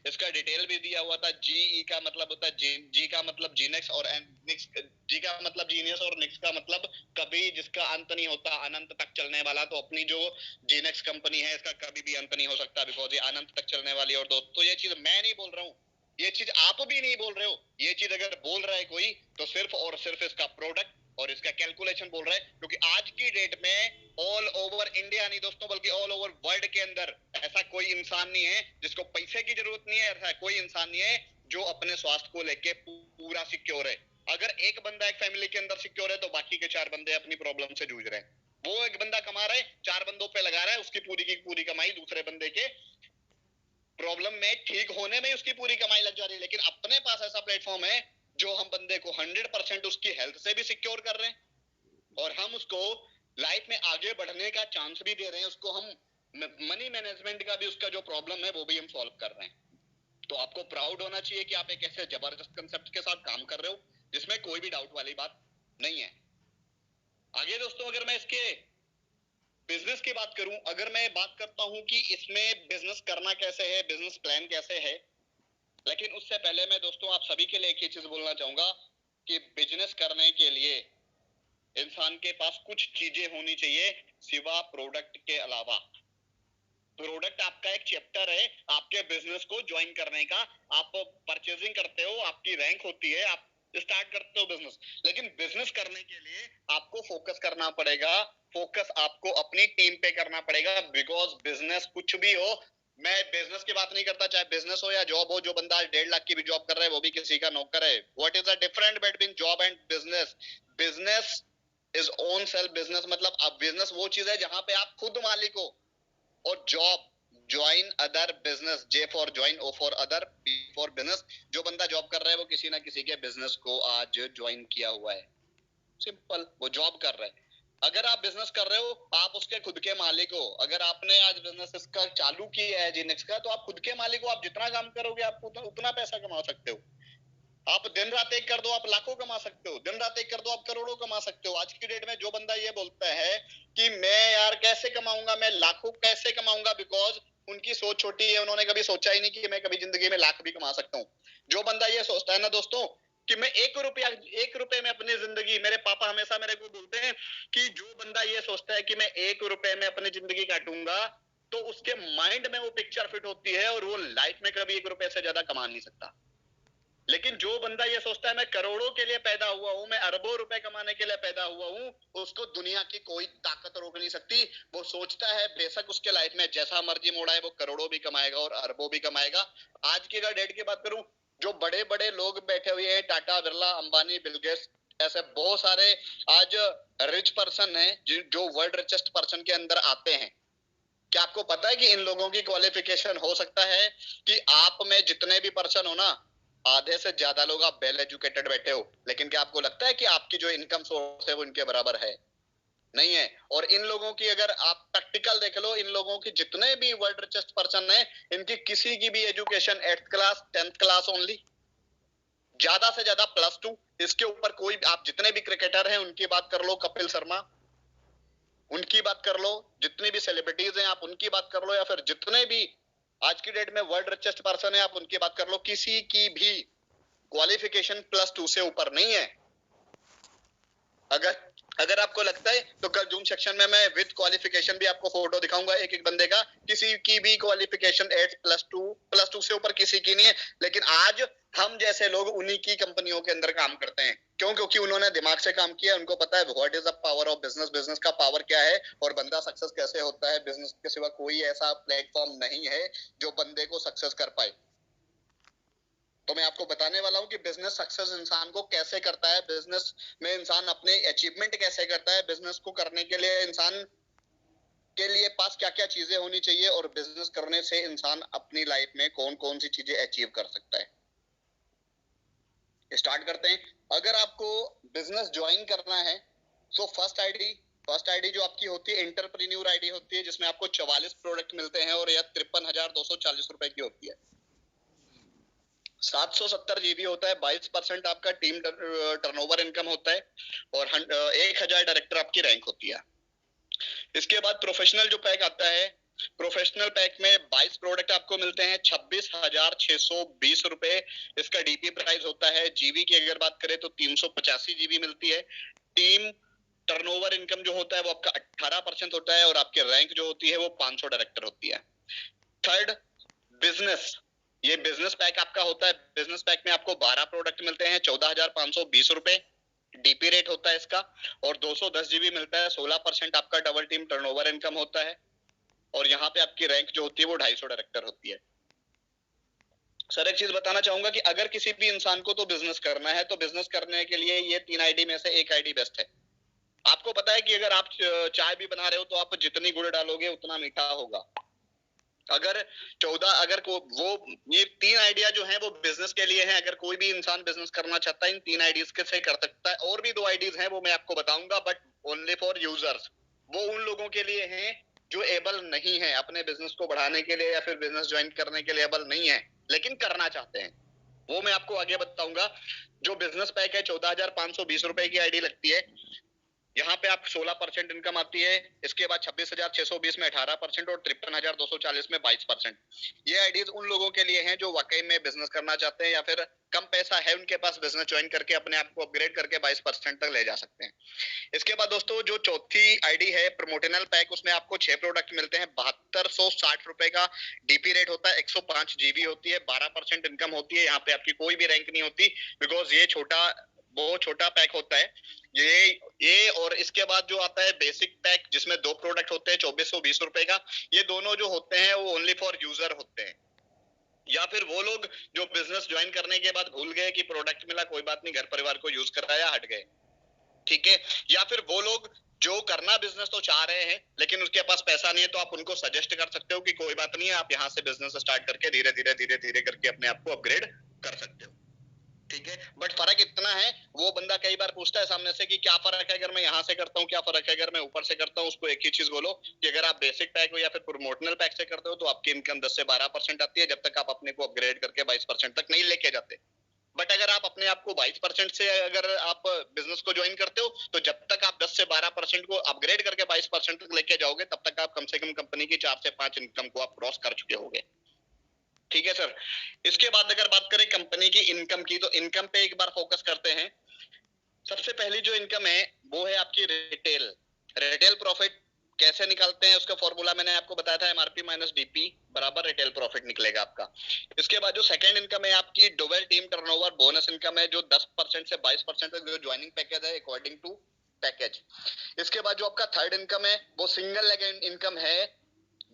इसका डिटेल भी दिया हुआ था। जी का मतलब होता है जी का मतलब जीनेक्स, और निक्स, जी का मतलब जीनियस, और निक्स का मतलब कभी जिसका अंत नहीं होता, अनंत तक चलने वाला। तो अपनी जो जीनेक्स कंपनी है इसका कभी भी अंत नहीं हो सकता, बिकॉज ये अनंत तक चलने वाली। और दोस्तों ये चीज मैं नहीं बोल रहा हूँ, ये चीज आप भी नहीं बोल रहे हो, ये चीज अगर बोल रहा है कोई तो सिर्फ और सिर्फ इसका प्रोडक्ट और इसका कैलकुलेशन बोल रहा है। क्योंकि आज की डेट में ऑल ओवर इंडिया नहीं दोस्तों, बल्कि ऑल ओवर वर्ल्ड के अंदर ऐसा कोई इंसान नहीं है जिसको पैसे की जरूरत नहीं है, ऐसा कोई इंसान नहीं है जो अपने स्वास्थ्य को लेके पूरा सिक्योर है। अगर एक बंदा एक फैमिली के अंदर सिक्योर है तो बाकी के 4 बंदे अपनी प्रॉब्लम से जूझ रहे हैं। वो एक बंदा कमा रहा है, 4 बंदों पे लगा रहा है, उसकी पूरी की पूरी कमाई दूसरे बंदे के प्रॉब्लम में ठीक होने में उसकी पूरी कमाई लग जा रही है। लेकिन अपने पास ऐसा प्लेटफॉर्म है जो हम बंदे को 100% उसकी हेल्थ से भी सिक्योर कर रहे हैं और हम उसको लाइफ में आगे बढ़ने का चांस भी दे रहे हैं। उसको हम मनी मैनेजमेंट का भी उसका जो प्रॉब्लम है वो भी हम सॉल्व कर रहे हैं। तो आपको प्राउड होना चाहिए कि आप एक ऐसे जबरदस्त कंसेप्ट के साथ काम कर रहे हो जिसमें कोई भी डाउट वाली बात नहीं है। आगे दोस्तों अगर मैं इसके बिजनेस की बात करूं, अगर मैं बात करता हूं कि इसमें बिजनेस करना कैसे है, बिजनेस प्लान कैसे है, लेकिन उससे पहले मैं दोस्तों आप सभी के लिए एक ही चीज बोलना चाहूंगा कि बिजनेस करने के लिए इंसान के पास कुछ चीजें होनी चाहिए सिवा प्रोडक्ट के अलावा। प्रोडक्ट आपका एक चैप्टर है आपके बिजनेस को ज्वाइन करने का। आप परचेजिंग करते हो, आपकी रैंक होती है, आप स्टार्ट करते हो बिजनेस। लेकिन बिजनेस करने के लिए आपको फोकस करना पड़ेगा। फोकस आपको अपनी टीम पे करना पड़ेगा, बिकॉज बिजनेस कुछ भी हो, मैं बिजनेस की बात नहीं करता, चाहे बिजनेस हो या जॉब हो। जो बंदा 1.5 लाख की भी जॉब कर रहा है वो भी किसी का नौकर है। What is the difference between job and business? Business is own self business मतलब अब बिजनेस वो चीज है जहां पे आप खुद मालिक हो। और job, join other business, J for join, O for other, B for business. जो बंदा जॉब कर रहा है वो किसी ना किसी के बिजनेस को आज ज्वाइन किया हुआ है, सिंपल, वो जॉब कर रहा है। अगर आप बिजनेस कर रहे हो, आप उसके खुद के मालिक हो। अगर आपने आज बिजनेस इसका चालू किया है जिनेक्स का, तो आप खुद के मालिक हो। आप जितना काम करोगे आप उतना पैसा कमा सकते हो। आप दिन रात एक कर दो, आप लाखों कमा सकते हो। दिन रात एक कर दो, आप करोड़ों कमा सकते हो। आज की डेट में जो बंदा ये बोलता है कि मैं यार कैसे कमाऊंगा, मैं लाखों कैसे कमाऊंगा, बिकॉज उनकी सोच छोटी है। उन्होंने कभी सोचा ही नहीं कि मैं कभी जिंदगी में लाख भी कमा सकता हूँ। जो बंदा ये सोचता है ना दोस्तों कि मैं 1 रुपए में अपनी जिंदगी, मेरे पापा हमेशा मेरे को बोलते हैं कि जो बंदा ये सोचता है कि मैं 1 रुपए में अपनी जिंदगी काटूंगा, तो उसके माइंड में वो पिक्चर फिट होती है और वो लाइफ में कभी 1 रुपए से ज्यादा कमा नहीं सकता। लेकिन जो बंदा ये सोचता है मैं करोड़ों के लिए पैदा हुआ हूं, मैं अरबों रुपए कमाने के लिए पैदा हुआ हूं, उसको दुनिया की कोई ताकत रोक नहीं सकती। वो सोचता है बेशक उसके लाइफ में जैसा मर्जी मोड़ा है, वो करोड़ों भी कमाएगा और अरबों भी कमाएगा। आज की अगर डेट की बात करूं, जो बड़े बड़े लोग बैठे हुए हैं, टाटा, बिरला, अंबानी, बिल गेट्स, ऐसे बहुत सारे आज रिच पर्सन है जो वर्ल्ड रिचेस्ट पर्सन के अंदर आते हैं। क्या आपको पता है कि इन लोगों की क्वालिफिकेशन हो सकता है कि आप में जितने भी पर्सन हो ना, आधे से ज्यादा लोग आप वेल एजुकेटेड बैठे हो, लेकिन क्या आपको लगता है कि आपकी जो इनकम सोर्स है वो इनके बराबर है? नहीं है। और इन लोगों की अगर आप प्रैक्टिकल देख लो, इन लोगों की जितने भी वर्ल्ड रिचेस्ट पर्सन है, इनकी किसी की भी education 8th class 10th class only, ज्यादा से ज्यादा +2। इसके ऊपर कोई, आप जितने भी क्रिकेटर हैं उनकी बात कर लो, कपिल शर्मा, उनकी बात कर लो, जितनी भी सेलिब्रिटीज हैं आप उनकी बात कर लो, या फिर जितने भी आज की डेट में वर्ल्ड रिचेस्ट पर्सन है आप उनकी बात कर लो, किसी की भी क्वालिफिकेशन +2 से ऊपर नहीं है। अगर अगर आपको लगता है तो कल जूम सेक्शन में मैं विद क्वालिफिकेशन भी आपको फोटो दिखाऊंगा एक एक बंदे का। किसी की भी क्वालिफिकेशन 8 +2 से ऊपर किसी की नहीं है। लेकिन आज हम जैसे लोग उन्हीं की कंपनियों के अंदर काम करते हैं। क्यों? क्योंकि उन्होंने दिमाग से काम किया, उनको पता है what is the power of business, business का पावर क्या है और बंदा सक्सेस कैसे होता है। बिजनेस के सिवा कोई ऐसा प्लेटफॉर्म नहीं है जो बंदे को सक्सेस कर पाए। तो मैं आपको बताने वाला हूं कि बिजनेस सक्सेस इंसान को कैसे करता है, बिजनेस में इंसान अपने अचीवमेंट कैसे करता है, बिजनेस को करने के लिए इंसान के लिए पास क्या क्या चीजें होनी चाहिए और बिजनेस करने से इंसान अपनी लाइफ में कौन कौन सी चीजें अचीव कर सकता है। स्टार्ट करते हैं। अगर आपको बिजनेस ज्वाइन करना है तो फर्स्ट आईडी जो आपकी होती है एंटरप्रेन्योर आईडी होती है, जिसमें आपको 44 प्रोडक्ट मिलते हैं और यह 53,240 रुपए की होती है। 770 जीबी होता है, 22% आपका टीम टर्नओवर इनकम होता है और 1000 डायरेक्टर आपकी रैंक होती है। इसके बाद प्रोफेशनल जो पैक आता है, प्रोफेशनल पैक में 22 प्रोडक्ट आपको मिलते हैं, 26,620 रुपए इसका डीपी प्राइस होता है। जीबी की अगर बात करें तो 385 जीबी मिलती है। टीम टर्नओवर इनकम जो होता है वो आपका 18% होता है और आपकी रैंक जो होती है वो 500 डायरेक्टर होती है। थर्ड, बिजनेस, ये बिजनेस पैक आपका होता है। बिजनेस पैक में आपको 12 प्रोडक्ट मिलते हैं, 14,520 रुपए डीपी रेट होता है इसका और 210 जीबी मिलता है। 16% आपका डबल टीम टर्नओवर इनकम होता है और यहाँ पे आपकी रैंक जो होती है वो 250 डायरेक्टर होती है। सर एक चीज बताना चाहूंगा कि अगर किसी भी इंसान को तो बिजनेस करना है तो बिजनेस करने के लिए ये 3 आईडी में से एक आईडी बेस्ट है। आपको पता है कि अगर आप चाय भी बना रहे हो तो आप जितनी गुड़ डालोगे उतना मीठा होगा। अगर 14 अगर को वो ये 3 आइडिया जो है वो बिजनेस के लिए हैं। अगर कोई भी इंसान बिजनेस करना चाहता है इन 3 आइडियाज के से कर सकता है। और भी 2 आइडियाज हैं वो मैं आपको बताऊंगा, बट ओनली फॉर यूजर्स। वो उन लोगों के लिए हैं जो एबल नहीं है अपने बिजनेस को बढ़ाने के लिए या फिर बिजनेस ज्वाइन करने के लिए एबल नहीं है लेकिन करना चाहते हैं। वो मैं आपको आगे बताऊंगा। जो बिजनेस पैक है 14,520 रुपए की आईडी लगती है। यहाँ पे आप 16% इनकम आती है। इसके बाद 26,620 में 18% और 53,240 में 22%। ये आइडियाज उन लोगों के लिए हैं जो वाकई में बिजनेस करना चाहते हैं या फिर कम पैसा है उनके पास, बिजनेस ज्वाइन करके अपने आप को अपग्रेड करके 22% तक ले जा सकते हैं। इसके बाद दोस्तों जो चौथी आईडी है प्रमोशनल पैक, उसमें आपको 6 प्रोडक्ट मिलते हैं। 7260 रुपए का डीपी रेट होता है, 105 जीबी होती है, 12% इनकम होती है। यहाँ पे आपकी कोई भी रैंक नहीं होती बिकॉज ये बहुत छोटा पैक होता है ये। और इसके बाद जो आता है बेसिक पैक जिसमें 2 प्रोडक्ट होते हैं 2420 रुपए का। ये दोनों जो होते हैं वो ओनली फॉर यूजर होते हैं या फिर वो लोग जो बिजनेस ज्वाइन करने के बाद भूल गए कि प्रोडक्ट मिला, कोई बात नहीं, घर परिवार को यूज कराया, हट गए। ठीक है। या फिर वो लोग जो करना बिजनेस तो चाह रहे हैं लेकिन उसके पास पैसा नहीं है, तो आप उनको सजेस्ट कर सकते हो कि कोई बात नहीं है, आप यहाँ से बिजनेस स्टार्ट करके धीरे धीरे धीरे धीरे करके अपने आप को अपग्रेड कर सकते हो। ठीक है, बट फर्क इतना है, वो बंदा कई बार पूछता है सामने से कि क्या फर्क है अगर मैं यहाँ से करता हूँ, क्या फर्क है अगर मैं ऊपर से करता हूँ। उसको एक ही चीज बोलो कि अगर आप बेसिक पैक या फिर प्रमोशनल पैक से करते हो तो आपकी इनकम 10 से 12% आती है, जब तक आप अपने को अपग्रेड करके 22% तक नहीं लेके जाते। बट अगर आप अपने आप को 22% से अगर आप बिजनेस को ज्वाइन करते हो तो जब तक आप 10 से 12% को अपग्रेड करके 22% तक लेके जाओगे, तब तक आप कम से कम कंपनी की 4 से 5 इनकम को आप क्रॉस कर चुके होगे। ठीक है सर। इसके बाद अगर बात करें कंपनी की इनकम की, तो इनकम पे एक बार फोकस करते हैं। सबसे पहली जो इनकम है वो है आपकी रिटेल। रिटेल प्रॉफिट कैसे निकालते हैं उसका फॉर्मूला मैंने आपको बताया था, एमआरपी माइनस डीपी बराबर रिटेल प्रॉफिट निकलेगा आपका। इसके बाद जो सेकंड इनकम है आपकी dowel team turnover bonus income है, जो 10% से 22% तक जो ज्वाइनिंग पैकेज है अकॉर्डिंग टू पैकेज। इसके बाद जो आपका थर्ड इनकम है वो सिंगल लेग इनकम है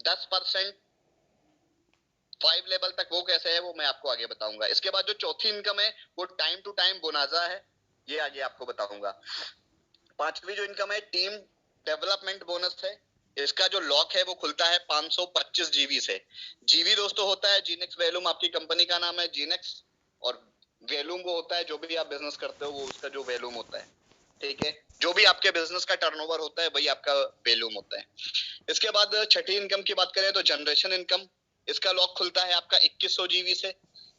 10% 5 लेवल तक। वो कैसे है वो मैं आपको आगे बताऊंगा। इसके बाद जो चौथी इनकम है वो टाइम टू टाइम बोनाजा है, ये आगे आपको बताऊंगा। पांचवी जो इनकम है टीम डेवलपमेंट बोनस है। इसका जो लॉक है वो खुलता है 525 जीबी से। जीबी दोस्तों होता है जीनेक्स वैल्यूम, आपकी कंपनी का नाम है जीनेक्स, और वैल्यूम वो होता है जो भी आप बिजनेस करते हो वो उसका जो वैल्यूम होता है। ठीक है, जो भी आपके बिजनेस का टर्नओवर होता है वही आपका वैल्यूम होता है। इसके बाद छठी इनकम की बात करें तो जनरेशन इनकम, इसका लॉक खुलता है आपका 2100 जीबी से।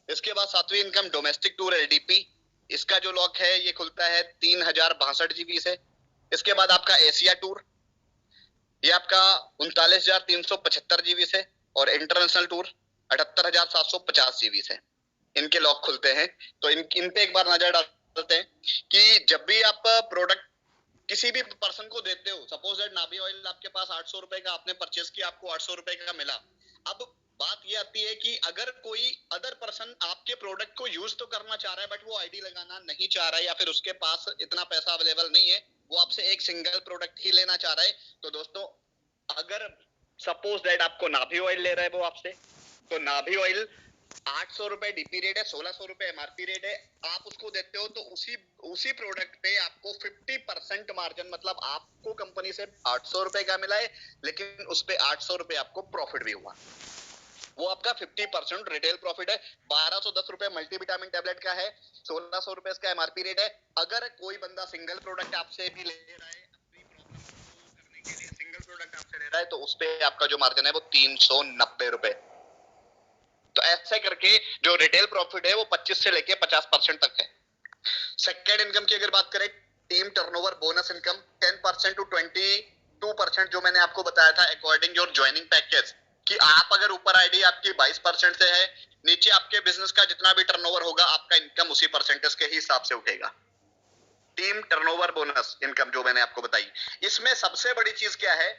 इसके बाद सातवीं इनकम डोमेस्टिक टूर एलडीपी, इसका जो लॉक है ये खुलता है 3062 जीबी से। इसके बाद आपका एशिया टूर, ये आपका 39,375 जीबी से, और इंटरनेशनल टूर 78,750 जीबी से इनके लॉक खुलते हैं। तो इन पे एक बार नजर डालते हैं कि जब भी आप प्रोडक्ट किसी भी पर्सन को देते हो, सपोज दैट नाभि ऑयल आपके पास 800 रुपए का आपने परचेस किया, आपको 800 रुपए का मिला। अब बात ये आती है कि अगर कोई अदर पर्सन आपके प्रोडक्ट को यूज तो करना चाह रहा है बट वो आईडी लगाना नहीं चाह रहा है, या फिर उसके पास इतना पैसा अवेलेबल नहीं है, वो आपसे एक सिंगल प्रोडक्ट ही लेना चाह रहा है, तो दोस्तों अगर सपोज दैट आपको नाभि ऑयल ले रहा है वो आपसे, तो नाभि ऑयल 800 रुपए डीपी रेट है, 1600 रुपए एमआरपी रेट है, आप उसको देते हो तो उसी प्रोडक्ट पे आपको 50% मार्जिन, मतलब आपको कंपनी से 800 रुपए का मिला है लेकिन उस पे 800 रुपए आपको प्रॉफिट भी हुआ, वो आपका 50% रिटेल प्रॉफिट है। 1210 रुपए मल्टीविटामिन टेबलेट का है, 1600 रुपए इसका एमआरपी रेट है। अगर कोई बंदा सिंगल प्रोडक्ट आपसे भी ले रहा है, अपनी प्रॉब्लम को करने के लिए सिंगल प्रोडक्ट आपसे ले रहा है, तो उस पे आपका जो मार्जिन है वो 390 रुपए। तो ऐसे करके जो रिटेल प्रॉफिट है वो 25 से लेके 50% तक है। सेकेंड इनकम की अगर बात करें, team turnover bonus income 10% to 22% जो मैंने आपको बताया था अकॉर्डिंग योर ज्वाइनिंग पैकेज, कि आप अगर ऊपर आईडी आपकी 22% से है, नीचे आपके बिजनेस का जितना भी टर्नओवर होगा आपका इनकम उसी परसेंटेज के हिसाब से उठेगा। टीम टर्नओवर बोनस इनकम जो मैंने आपको बताई, इसमें सबसे बड़ी चीज क्या है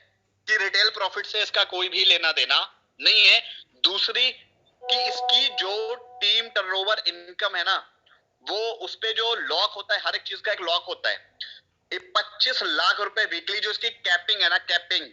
कि रिटेल प्रॉफिट से इसका कोई भी लेना देना नहीं है। दूसरी कि इसकी जो टीम टर्नओवर इनकम है ना, वो उसपे जो लॉक होता है, हर एक चीज का एक लॉक होता है। 25 लाख रुपए वीकली जो इसकी कैपिंग है ना, कैपिंग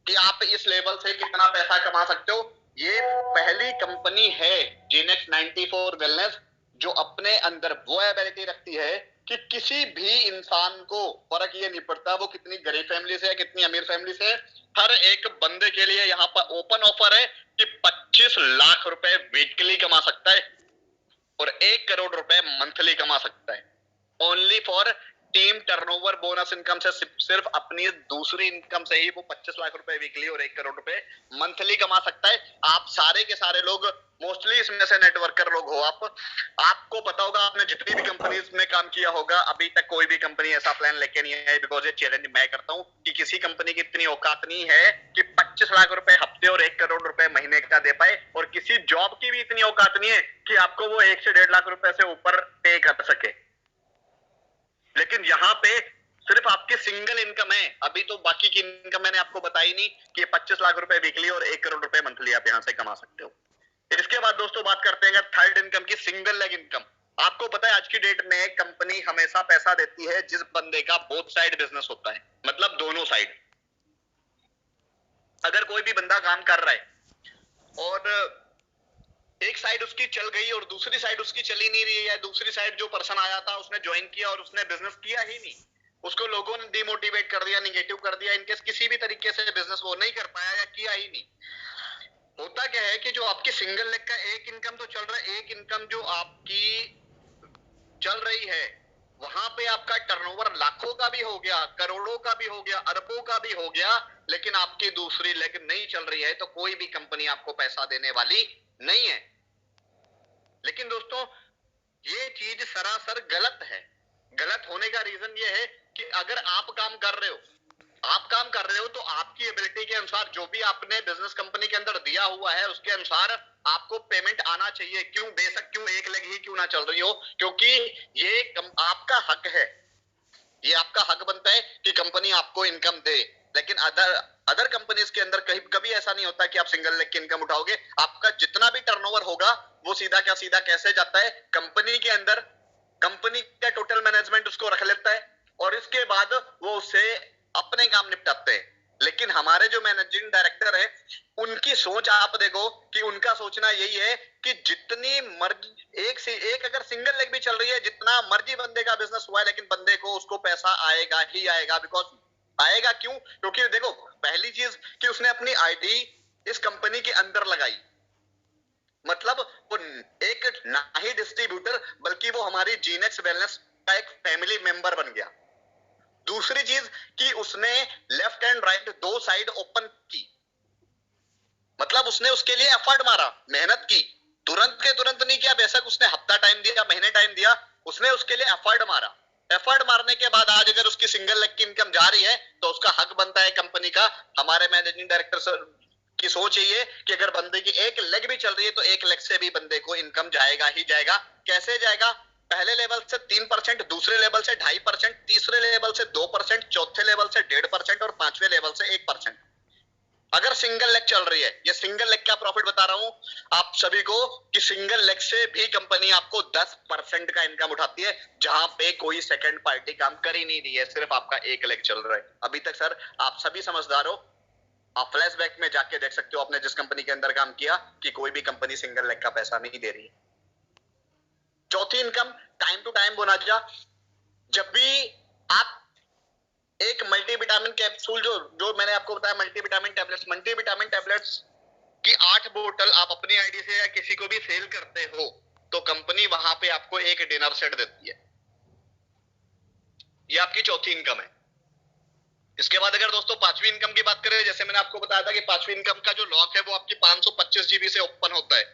कि आप इस लेवल से कितना पैसा कमा सकते हो, ये पहली कंपनी है जीनेक्स 94 वेलनेस जो अपने अंदर वो एबिलिटी रखती है कि किसी भी इंसान को फर्क ये नहीं पड़ता वो कितनी गरीब फैमिली से है कितनी अमीर फैमिली से है, हर एक बंदे के लिए यहाँ पर ओपन ऑफर है कि 25 लाख रुपए वीकली कमा सकता है और 1 करोड़ रुपए मंथली कमा सकता है। Only for team turnover bonus income से, सिर्फ अपनी दूसरी इनकम से ही वो 25 लाख रुपए वीकली और 1 करोड़ रुपए मंथली कमा सकता है। आप सारे के सारे लोग मोस्टली इसमें से नेटवर्कर लोग हो, आपको पता होगा, आपने जितनी भी कंपनीज में काम किया होगा अभी तक कोई भी कंपनी ऐसा प्लान लेके नहीं आई। बिकॉज ये चैलेंज मैं करता हूं कि किसी कंपनी की इतनी औकात नहीं है कि 25 लाख रुपए हफ्ते और 1 करोड़ रुपए महीने का दे पाए, और किसी जॉब की भी इतनी औकात नहीं है कि आपको वो 1 से 1.5 लाख रुपए से ऊपर पे कर सके। लेकिन यहाँ पे सिर्फ आपकी सिंगल इनकम है, अभी तो बाकी की इनकम मैंने आपको बताई नहीं कि 25 लाख रुपए वीकली और 1 करोड़ रुपए मंथली आप यहाँ से कमा सकते हो। इसके बाद दोस्तों बात करते हैं थर्ड इनकम की, सिंगल लेग इनकम। आपको पता है आज की डेट में कंपनी हमेशा पैसा देती है जिस बंदे का बोथ साइड बिजनेस होता है, मतलब दोनों साइड। अगर कोई भी बंदा काम कर रहा है और एक साइड उसकी चल गई और दूसरी साइड उसकी चली नहीं रही है, दूसरी साइड जो पर्सन आया था उसने ज्वाइन किया और उसने बिजनेस किया ही नहीं, उसको लोगों ने डिमोटिवेट कर दिया, निगेटिव कर दिया, इनकेस किसी भी तरीके से बिजनेस वो नहीं कर पाया या किया ही नहीं। होता क्या है कि जो आपकी सिंगल लेग का एक इनकम तो चल रहा है, एक इनकम जो आपकी चल रही है, वहां पे आपका टर्नओवर लाखों का भी हो गया, करोड़ों का भी हो गया, अरबों का भी हो गया, लेकिन आपकी दूसरी लेग नहीं चल रही है, तो कोई भी कंपनी आपको पैसा देने वाली नहीं है। लेकिन दोस्तों, ये चीज सरासर गलत है। गलत होने का रीजन ये है कि अगर आप काम कर रहे हो, आप काम कर रहे हो, तो आपकी एबिलिटी के अनुसार जो भी आपने बिजनेस कंपनी के अंदर दिया हुआ है, उसके अनुसार आपको पेमेंट आना चाहिए। क्यों? बेशक क्यों एक लेग ही क्यों ना चल रही हो, क्योंकि ये आपका हक है, ये आपका हक बनता है कि कंपनी आपको इनकम दे। लेकिन अदर कंपनीज के अंदर कहीं कभी ऐसा नहीं होता कि आप सिंगल लेग की इनकम उठाओगे। आपका जितना भी टर्नओवर होगा, वो सीधा कैसे जाता है कंपनी के अंदर, कंपनी का टोटल मैनेजमेंट उसको रख लेता है और इसके बाद वो उससे अपने काम निपटाते हैं। लेकिन हमारे जो मैनेजिंग डायरेक्टर है, उनकी सोच आप देखो कि उनका सोचना यही है कि जितनी मर्जी एक से एक अगर सिंगल लेग भी चल रही है, जितना मर्जी बंदे का बिजनेस हुआ है, लेकिन बंदे को उसको पैसा आएगा ही आएगा। बिकॉज आएगा क्यों? क्योंकि देखो, पहली चीज कि उसने अपनी आईडी इस कंपनी के अंदर लगाई, मतलब वो एक ना ही डिस्ट्रीब्यूटर, बल्कि वो हमारी जीनेक्स वेलनेस का एक फैमिली मेंबर बन गया। दूसरी चीज कि उसने लेफ्ट एंड राइट दो साइड ओपन की, मतलब उसने उसके लिए एफर्ट मारा, मेहनत की, तुरंत के तुरंत नहीं किया। बेशक उसने हफ्ता टाइम दिया, महीने टाइम दिया, उसने उसके लिए एफर्ट मारा। एफर्ट मारने के बाद आज अगर उसकी सिंगल लेग की इनकम जा रही है, तो उसका हक बनता है कंपनी का। हमारे मैनेजिंग डायरेक्टर सर की सोच यही है कि अगर बंदे की एक लेग भी चल रही है, तो एक लेग से भी बंदे को इनकम जाएगा ही जाएगा। कैसे जाएगा? पहले लेवल से 3%, दूसरे लेवल से 2.5%, तीसरे लेवल से 2%, चौथे लेवल से 1.5% और पांचवें लेवल से 1%। अगर सिंगल लेग चल रही है, ये सिंगल लेग का प्रॉफिट बता रहा हूं आप सभी को कि सिंगल लेग से भी कंपनी आपको 10% का इनकम उठाती है, जहां पे कोई सेकंड पार्टी काम कर ही नहीं रही है, सिर्फ आपका एक लेग चल रहा है। अभी तक सर आप सभी समझदार हो, आप फ्लैशबैक में जाके देख सकते हो आपने जिस कंपनी के अंदर काम किया कि कोई भी कंपनी सिंगल लेग का पैसा नहीं दे रही है। चौथी income, time to time bonanza. जब भी आप एक मल्टीविटामिन कैप्सूल, जो जो मैंने आपको बताया मल्टीविटामिन टैबलेट्स की 8 बोतल आप अपनी आईडी से या किसी को भी सेल करते हो, तो कंपनी वहां पे आपको एक डिनर सेट देती है। ये आपकी चौथी इनकम है। इसके बाद अगर दोस्तों पांचवी इनकम की बात करें, जैसे मैंने आपको बताया था कि पांचवी इनकम का जो लॉक है वो आपकी 525 जीबी से ओपन होता है।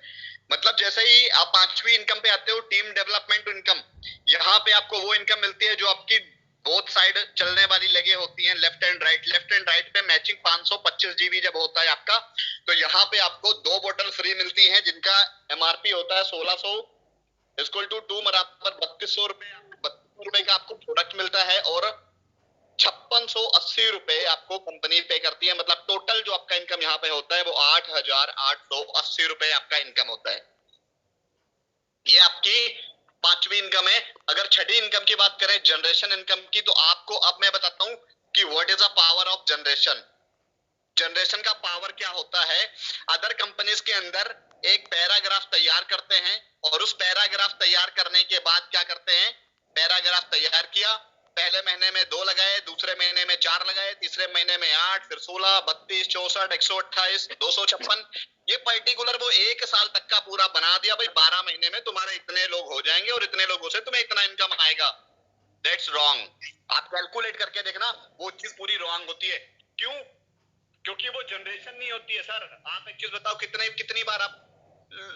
मतलब जैसे ही आप पांचवी इनकम पे आते हो, टीम डेवलपमेंट इनकम, यहाँ पे आपको वो इनकम मिलती है जो आपकी बोथ साइड चलने वाली लगे होती हैं, लेफ्ट एंड राइट पे मैचिंग 525 जीबी जब होता है आपका, तो यहाँ पे आपको 2 बोतल फ्री मिलती हैं, जिनका एमआरपी होता है 1600 इक्वल टू 2 बराबर 3200 रुपए का आपको प्रोडक्ट मिलता है, और 5680 रुपए आपको कंपनी पे करती है। मतलब टोटल जो आपका इनकम यहाँ पे होता है वो 8880 रुपए आपका इनकम होता है। ये आपकी पांचवी इनकम है। अगर छठी इनकम की बात करें, जनरेशन इनकम की, तो आपको अब मैं बताता हूं कि what is the power of generation. Generation का पावर क्या होता है? अदर कंपनीज के अंदर एक पैराग्राफ तैयार करते हैं, और उस पैराग्राफ तैयार करने के बाद क्या करते हैं? पैराग्राफ तैयार किया, पहले महीने में 2 लगाए, दूसरे महीने में 4 लगाए, तीसरे महीने में 8, फिर 16, 32, 64, 128, 256, ये पर्टिकुलर वो 1 साल तक का पूरा बना दिया। भाई 12 महीने में तुम्हारे इतने लोग हो जाएंगे और इतने लोगों से तुम्हें इतना इनकम आएगा। That's wrong. आप कैलकुलेट करके देखना, वो चीज पूरी रॉन्ग होती है। क्यों? क्योंकि वो जनरेशन नहीं होती है सर। आप एक चीज बताओ, कितनी बार आप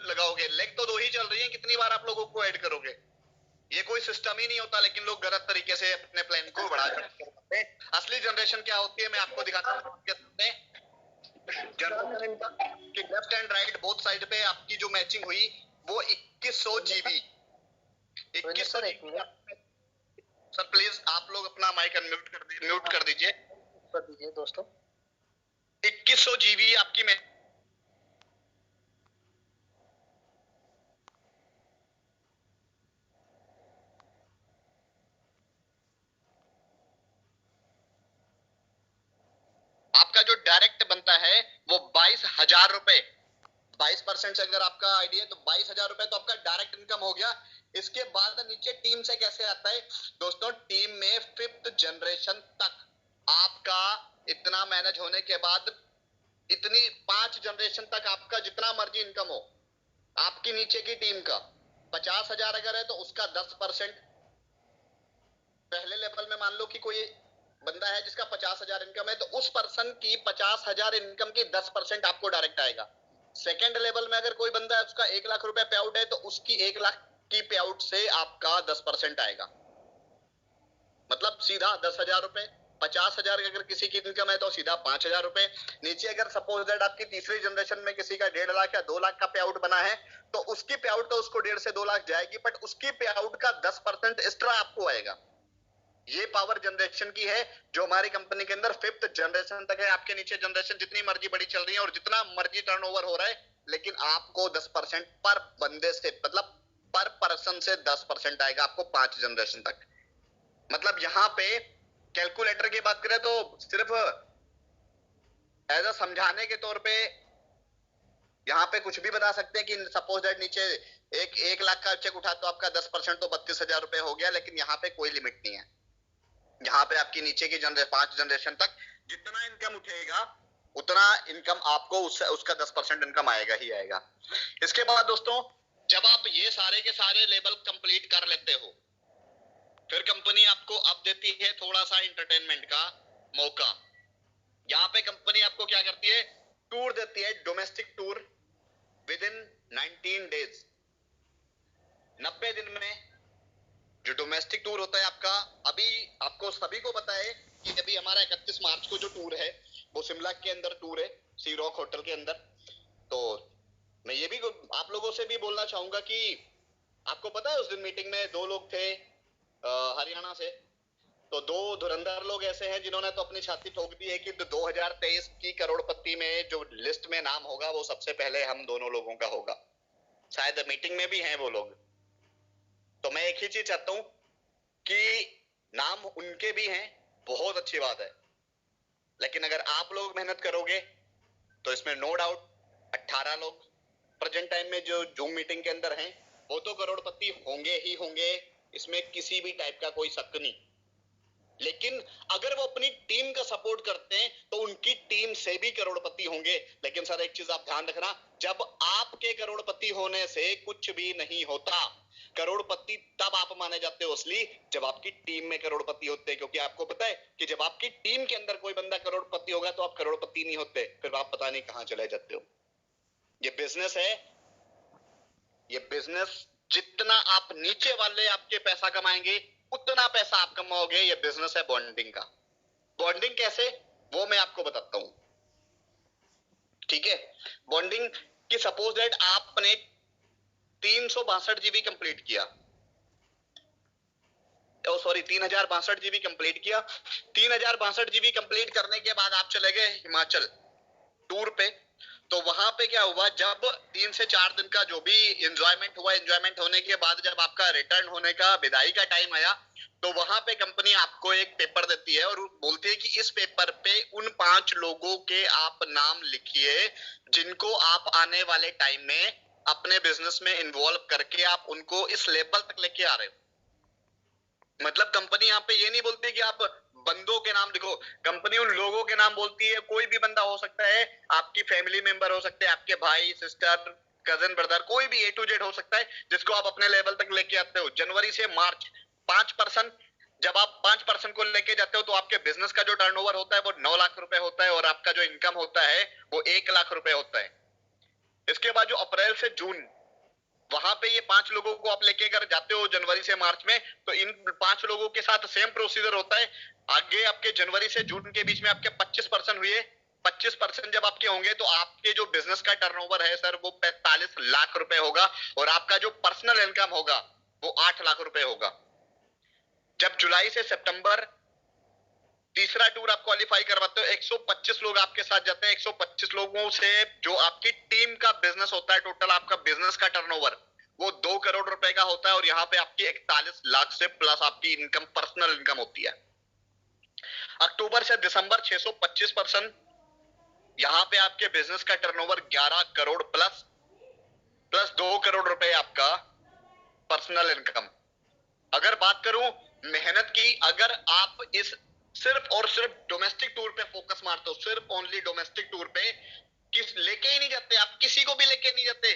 लगाओगे? लेग तो 2 ही चल रही है, कितनी बार आप लोगों को ऐड करोगे? ये कोई सिस्टम ही नहीं होता, लेकिन लोग गलत तरीके से अपने प्लान को बढ़ा करते हैं। असली जनरेशन क्या होती है मैं आपको दिखाता हूँ। जनरेशन इनका कि left and right both side पे आपकी जो मैचिंग हुई वो 2100 जीबी। 2100 सर प्लीज आप लोग अपना माइक म्यूट कर दीजिए दोस्तों। 2100 जीबी आपकी में आपका जो डायरेक्ट बनता है वो 22,000 रुपए। 22% से अगर आपका आईडी है तो 22,000 रुपए तो आपका डायरेक्ट इनकम हो गया। इसके बाद नीचे टीम से कैसे आता है दोस्तों, टीम में 5th जनरेशन तक आपका इतना मैनेज होने के बाद, इतनी 5 जनरेशन तक आपका जितना मर्जी इनकम हो, आपकी नीचे की टीम का 50,000 अगर है तो उसका 10%। पहले लेवल में मान लो कि कोई बंदा है जिसका 50,000 इनकम है, तो उस पर्सन की 50,000 इनकम की 10% आपको डायरेक्ट आएगा। सेकेंड लेवल में अगर कोई बंदा है उसका 1 लाख रुपए पे आउट है, तो उसकी 1 लाख की पे आउट से आपका 10% आएगा, मतलब सीधा 10,000 रुपए। 50,000 अगर किसी की इनकम है तो सीधा 5,000 रुपए। नीचे अगर सपोज दैट आपकी तीसरी जनरेशन में किसी का 1.5 लाख या 2 लाख का पे आउट बना है, तो उसकी पे आउट तो उसको 1.5 से 2 लाख जाएगी, बट उसकी पे आउट का 10% एक्स्ट्रा आपको आएगा। ये पावर जनरेशन की है जो हमारी कंपनी के अंदर 5th जनरेशन तक है। आपके नीचे जनरेशन जितनी मर्जी बड़ी चल रही है और जितना मर्जी टर्नओवर हो रहा है, लेकिन आपको 10% पर बंदे से, मतलब पर पर्सन से 10% आएगा आपको 5 जनरेशन तक। मतलब यहाँ पे कैलकुलेटर की बात करें तो सिर्फ एज अ समझाने के तौर पे यहाँ पे कुछ भी बता सकते हैं कि सपोज दैट नीचे 1 लाख का चेक उठा तो आपका 10% तो 32,000 रुपए हो गया, लेकिन यहाँ पे कोई लिमिट नहीं है। यहाँ पे आपकी नीचे की 5 जनरेशन तक जितना इनकम उठेगा उतना इनकम आपको उसका 10% इनकम आएगा ही आएगा। इसके बाद दोस्तों, जब आप ये सारे के सारे लेवल कंप्लीट कर लेते हो, फिर कंपनी आपको अब देती है थोड़ा सा एंटरटेनमेंट का मौका। यहाँ पे कंपनी आपको क्या करती है, टूर देती है, domestic tour with in 19 days, 90 दिन में। जो डोमेस्टिक टूर होता है आपका, अभी आपको सभी को पता है कि अभी हमारा 31 मार्च को जो टूर है वो शिमला के अंदर टूर है, सी रॉक होटल के अंदर। तो मैं ये भी आप लोगों से भी बोलना चाहूंगा कि आपको पता है उस दिन मीटिंग में 2 लोग थे हरियाणा से। तो 2 धुरंधर लोग ऐसे हैं जिन्होंने तो अपनी छाती ठोक दी है कि 2023 की करोड़पति में जो लिस्ट में नाम होगा वो सबसे पहले हम दोनों लोगों का होगा। शायद मीटिंग में भी हैं वो लोग। तो मैं एक ही चीज चाहता हूं कि नाम उनके भी हैं, बहुत अच्छी बात है, लेकिन अगर आप लोग मेहनत करोगे तो इसमें नो डाउट 18 लोग प्रेजेंट टाइम में जो जूम मीटिंग के अंदर हैं वो तो करोड़पति होंगे ही होंगे, इसमें किसी भी टाइप का कोई शक नहीं। लेकिन अगर वो अपनी टीम का सपोर्ट करते हैं तो उनकी टीम से भी करोड़पति होंगे। लेकिन सर एक चीज आप ध्यान रखना, जब आपके करोड़पति होने से कुछ भी नहीं होता। करोड़पति तब आप माने जाते हो असली जब आपकी टीम में करोड़पति होते हैं, क्योंकि आपको पता है कि जब आपकी टीम के अंदर कोई बंदा करोड़पति होगा तो आप करोड़पति नहीं होते, फिर आप पता नहीं कहां चले जाते हो। ये बिजनेस है, ये बिजनेस जितना आप नीचे वाले आपके पैसा कमाएंगे उतना पैसा आप कमाओगे। ये बिजनेस है बॉन्डिंग का। बॉन्डिंग कैसे, वो मैं आपको बताता हूं, ठीक है। बॉन्डिंग की सपोज दैट आपने 362 जीबी कंप्लीट किया, सॉरी 3062 जीबी कंप्लीट किया। 3062 जीबी कंप्लीट करने के बाद आप चले गए हिमाचल टूर पे। तो वहां पे क्या हुआ, जब 3 से 4 दिन का जो भी एंजॉयमेंट हुआ, एंजॉयमेंट होने के बाद जब आपका रिटर्न होने का विदाई का टाइम आया, तो वहां पे कंपनी आपको एक पेपर देती है और बोलती है कि इस पेपर पे उन 5 लोगों के आप नाम लिखिए जिनको आप आने वाले टाइम में अपने बिजनेस में इन्वॉल्व करके आप उनको इस लेवल तक लेके आ रहे हो। मतलब कंपनी यहाँ पे ये नहीं बोलती कि आप बंदों के नाम लिखो, कंपनी उन लोगों के नाम बोलती है। कोई भी बंदा हो सकता है, आपकी फैमिली मेंबर हो सकते हैं, आपके भाई सिस्टर कजन ब्रदर, कोई भी A to Z हो सकता है जिसको आप अपने लेवल तक लेके आते हो। जनवरी से मार्च 5%, जब आप 5% को लेके जाते हो तो आपके बिजनेस का जो टर्नओवर होता है वो 9 लाख रुपए होता है और आपका जो इनकम होता है वो 1 लाख रुपए होता है। इसके बाद जो अप्रैल से जून, वहां पे ये 5 लोगों को आप लेके अगर जाते हो जनवरी से मार्च में, तो इन 5 लोगों के साथ सेम प्रोसीजर होता है। आगे आपके जनवरी से जून के बीच में आपके 25% हुए, 25% जब आपके होंगे तो आपके जो बिजनेस का टर्नओवर है सर वो 45 लाख रुपए होगा और आपका जो पर्सनल इनकम होगा वो 8 लाख रुपए होगा। जब जुलाई से सितंबर तीसरा टूर आप क्वालिफाई करवाते हो, 125 लोग आपके साथ जाते हैं। 125 लोगों से जो आपकी टीम का बिजनेस होता है, टोटल आपका बिजनेस का टर्नओवर वो 2 करोड़ रुपए का होता है और यहाँ पे आपकी 41 लाख से प्लस आपकी इनकम, पर्सनल इनकम होती है। अक्टूबर से दिसंबर 625%, यहाँ पे आपके बिजनेस का टर्नओवर 11 करोड़ प्लस 2 करोड़ रुपए आपका पर्सनल इनकम। अगर बात करूं मेहनत की, अगर आप इस सिर्फ और सिर्फ डोमेस्टिक टूर पे फोकस मारते हो, सिर्फ ओनली डोमेस्टिक टूर पे, किस लेके ही नहीं जाते आप, किसी को भी लेके नहीं जाते,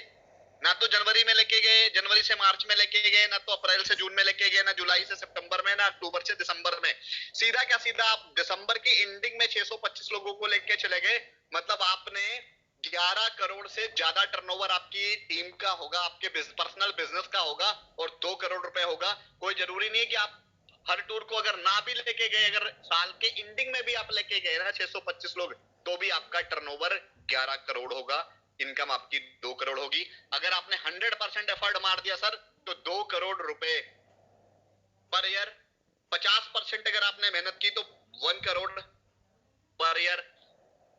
ना तो जनवरी में लेके गए, जनवरी से मार्च में लेके गए, ना तो अप्रैल से जून में लेके गए, ना जुलाई से सितंबर में, ना अक्टूबर से दिसंबर में, सीधा क्या सीधा आप दिसंबर की एंडिंग में 625 लोगों को लेके चले गए। मतलब आपने 11 करोड़ से ज्यादा टर्नओवर आपकी टीम का होगा, आपके पर्सनल बिजनेस का होगा, और 2 करोड़ रुपए होगा। कोई जरूरी नहीं है कि आप हर टूर को अगर ना भी लेके गए, अगर साल के एंडिंग में भी आप लेके गए ना 625 लोग, तो भी आपका टर्नओवर 11 करोड़ होगा, इनकम आपकी 2 करोड़ होगी। अगर आपने 100% एफर्ट मार दिया सर, तो 2 करोड़ रुपए पर ईयर। 50% अगर आपने मेहनत की तो 1 करोड़ पर ईयर।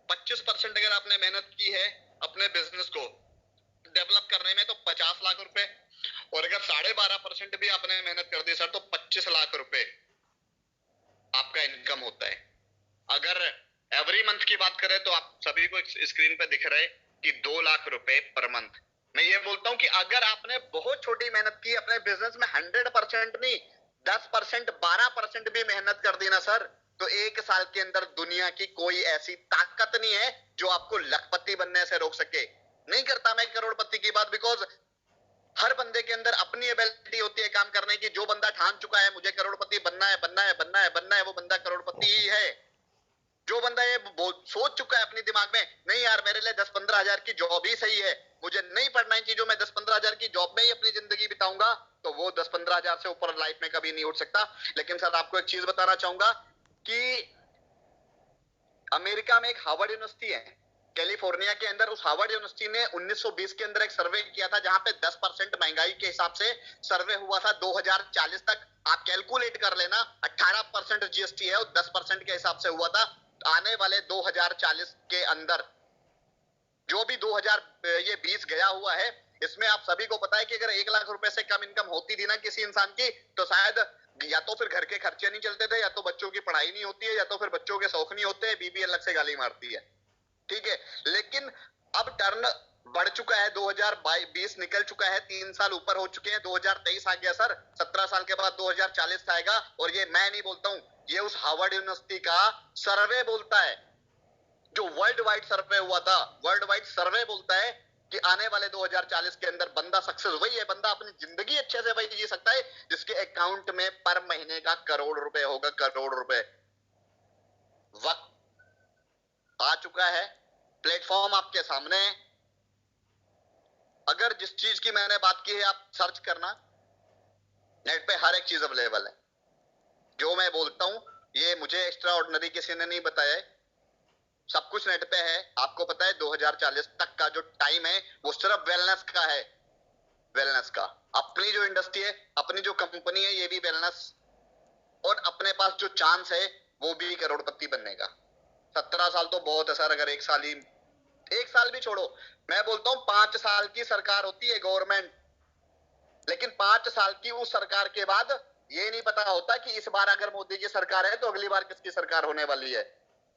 25% अगर आपने मेहनत की है अपने बिजनेस को डेवलप करने में, तो 50 लाख रुपए। और अगर 12.5% भी आपने मेहनत कर दी सर, तो 25 लाख रुपए आपका इनकम होता है। अगर एवरी मंथ की बात करें तो आप सभी को स्क्रीन पे दिख रहा है कि 2 लाख रुपए पर मंथ। मैं ये बोलता हूं कि अगर आपने बहुत छोटी मेहनत की अपने बिजनेस में, 100% नहीं, 10%, 12% भी मेहनत कर दी ना सर, तो 1 साल के अंदर दुनिया की कोई ऐसी ताकत नहीं है जो आपको लखपति बनने से रोक सके। नहीं करता मैं करोड़पति की बात, बिकॉज हर बंदे के अंदर अपनी एबिलिटी होती है काम करने की। जो बंदा ठान चुका है मुझे करोड़पति बनना है, बनना है, बनना है, बनना है, वो बंदा करोड़पति ही है। जो बंदा ये सोच चुका है अपने दिमाग में, नहीं यार मेरे लिए 10-15 हजार की जॉब ही सही है, मुझे नहीं पढ़ना इन चीजों में, 10-15 हजार की जॉब में ही अपनी जिंदगी बिताऊंगा, तो वो 10-15 हजार से ऊपर लाइफ में कभी नहीं उठ सकता। लेकिन सर आपको एक चीज बताना चाहूंगा कि अमेरिका में एक हार्वर्ड यूनिवर्सिटी है, कैलिफोर्निया के अंदर, उस हार्वर्ड यूनिवर्सिटी ने 1920 के अंदर एक सर्वे किया था, जहां पे 10% महंगाई के हिसाब से सर्वे हुआ था 2040 तक। आप कैलकुलेट कर लेना, 18% जीएसटी है और 10% के हिसाब से हुआ था। आने वाले 2040 के अंदर जो भी 2020 गया हुआ है, इसमें आप सभी को पता है कि अगर 1 लाख रुपए से कम इनकम होती थी ना किसी इंसान की, तो शायद या तो फिर घर के खर्चे नहीं चलते थे, या तो बच्चों की पढ़ाई नहीं होती है, या तो फिर बच्चों के शौक नहीं होते, बीबी अलग से गाली मारती है, ठीक है। लेकिन अब टर्न बढ़ चुका है, 2020 निकल चुका है, 3 साल ऊपर हो चुके हैं, 2023 आ गया सर, 17 साल के बाद 2040 आएगा। और ये मैं नहीं बोलता हूं, ये उस हार्वर्ड यूनिवर्सिटी का सर्वे बोलता है, जो वर्ल्ड वाइड सर्वे हुआ था। वर्ल्ड वाइड सर्वे बोलता है कि आने वाले 2040 के अंदर बंदा सक्सेस वही है, बंदा अपनी जिंदगी अच्छे से वही जी सकता है जिसके अकाउंट में पर महीने का करोड़ रुपए होगा, करोड़ रुपए। वक्त आ चुका है, प्लेटफॉर्म आपके सामने है। अगर जिस चीज की मैंने बात की है आप सर्च करना, नेट पे हर एक चीज अवेलेबल है। जो मैं बोलता हूं ये मुझे एक्स्ट्रा ऑर्डिनरी किसी ने नहीं बताया है, सब कुछ नेट पे है। आपको पता है 2040 तक का जो टाइम है वो सिर्फ वेलनेस का है, वेलनेस का। अपनी जो इंडस्ट्री है, अपनी जो कंपनी है, ये भी वेलनेस, और अपने पास जो चांस है वो भी करोड़पति बनने का। 17 साल तो बहुत है सर, अगर एक साल भी छोड़ो, मैं बोलता हूँ 5 साल की सरकार होती है गवर्नमेंट, लेकिन 5 साल की उस सरकार के बाद ये नहीं पता होता कि इस बार अगर मोदी की सरकार है तो अगली बार किसकी सरकार होने वाली है।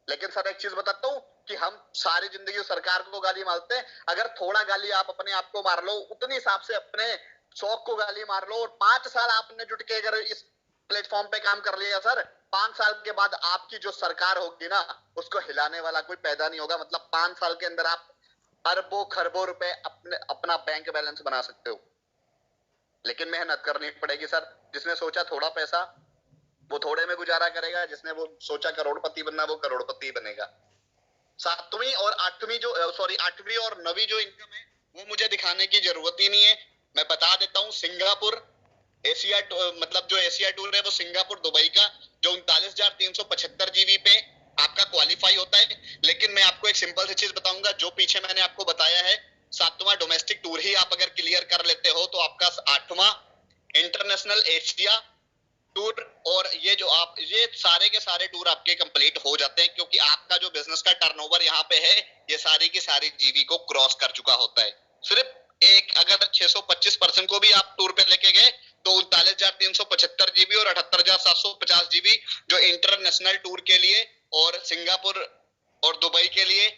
लेकिन सर एक चीज बताता हूँ कि हम सारी जिंदगी सरकार को गाली मारते हैं, अगर थोड़ा गाली आप अपने आप को मार लो, उतनी हिसाब से अपने शौक को गाली मार लो, और 5 साल आपने जुट के अगर इस प्लेटफॉर्म पे काम कर लिया सर, 5 साल के बाद आपकी जो सरकार होगी ना, उसको हिलाने वाला कोई पैदा नहीं होगा। मतलब 5 साल के अंदर आप अरबों खरबों रुपए अपना बैंक बैलेंस बना सकते हो। लेकिन मेहनत करनी पड़ेगी सर। जिसने सोचा थोड़ा पैसा, वो थोड़े में गुजारा करेगा, जिसने वो सोचा करोड़पति बनना, वो करोड़पति बनेगा। 7वीं और 8वीं जो सॉरी 8वीं और 9वीं जो इनकम है वो मुझे दिखाने की जरूरत ही नहीं है। मैं बता देता हूँ, सिंगापुर एशिया मतलब जो एशिया टूर है वो सिंगापुर दुबई का, जो 39,375 जीबी पे आपका क्वालिफाई होता है। लेकिन मैं आपको एक सिंपल सी चीज बताऊंगा, जो पीछे मैंने आपको बताया है, 7वां डोमेस्टिक टूर ही आप अगर क्लियर कर लेते हो तो आपका 8वां इंटरनेशनल एशिया टूर, और ये सारे के सारे टूर आपके कंप्लीट हो जाते हैं, क्योंकि आपका जो बिजनेस का टर्नओवर यहाँ पे है ये सारी की सारी जीबी को क्रॉस कर चुका होता है। सिर्फ एक अगर 625% को भी आप टूर पे लेके गए तो 39,375 जीबी और 78,750 जीबी जो इंटरनेशनल टूर के लिए और सिंगापुर और दुबई के लिए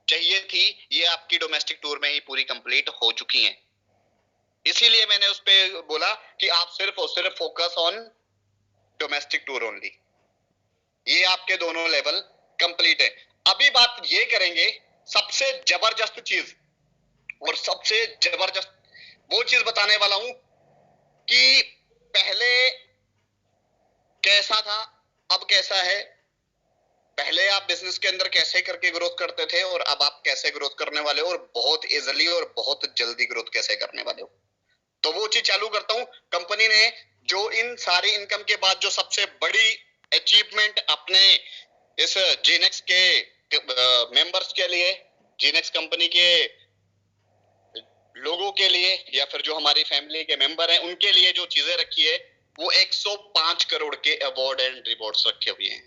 चाहिए थी, ये आपकी डोमेस्टिक टूर में ही पूरी कंप्लीट हो चुकी हैं। इसीलिए मैंने उस पे बोला कि आप सिर्फ और सिर्फ focus on domestic tour only. ये आपके दोनों लेवल कंप्लीट है। अभी बात ये करेंगे सबसे जबरदस्त चीज, और सबसे जबरदस्त वो चीज बताने वाला हूं कि पहले कैसा था, अब कैसा है। पहले आप बिजनेस के अंदर कैसे करके ग्रोथ करते थे और अब आप कैसे ग्रोथ करने वाले हो, और बहुत इजीली और बहुत जल्दी ग्रोथ कैसे करने वाले हो। तो वो चीज चालू करता हूं। कंपनी ने जो इन सारी इनकम के बाद जो सबसे बड़ी अचीवमेंट अपने इस जीनेक्स के मेंबर्स के लिए, जीनेक्स कंपनी के लोगों के लिए, या फिर जो हमारी फैमिली के मेंबर हैं उनके लिए जो चीजें रखी है, वो 105 करोड़ के अवार्ड एंड रिवॉर्ड्स रखे हुए हैं।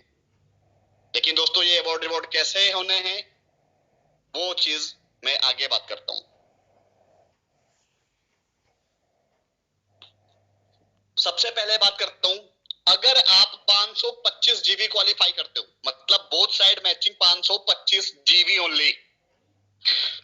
लेकिन दोस्तों ये अवार्ड रिवॉर्ड कैसे होने हैं, वो चीज मैं आगे बात करता हूं। सबसे पहले बात करता हूं, अगर आप 525 जीबी क्वालिफाई करते हो, मतलब both side matching 525 GB only,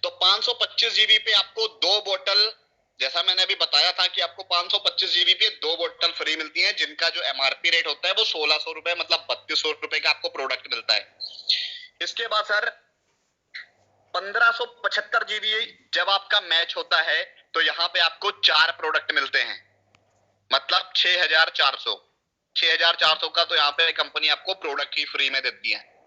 तो 525 जीबी पे आपको 2 बोतल, जैसा मैंने अभी बताया था कि आपको 525 जीबी पे 2 बोतल फ्री मिलती हैं, जिनका जो एमआरपी रेट होता है वो 1600 रुपए, मतलब 3200 रुपए का आपको प्रोडक्ट मिलता है। इसके बाद सर 1575 जीबी जब आपका मैच होता है तो यहाँ पे आपको 4 प्रोडक्ट मिलते हैं, मतलब 6400 का तो यहाँ पे कंपनी आपको प्रोडक्ट ही फ्री में देती है।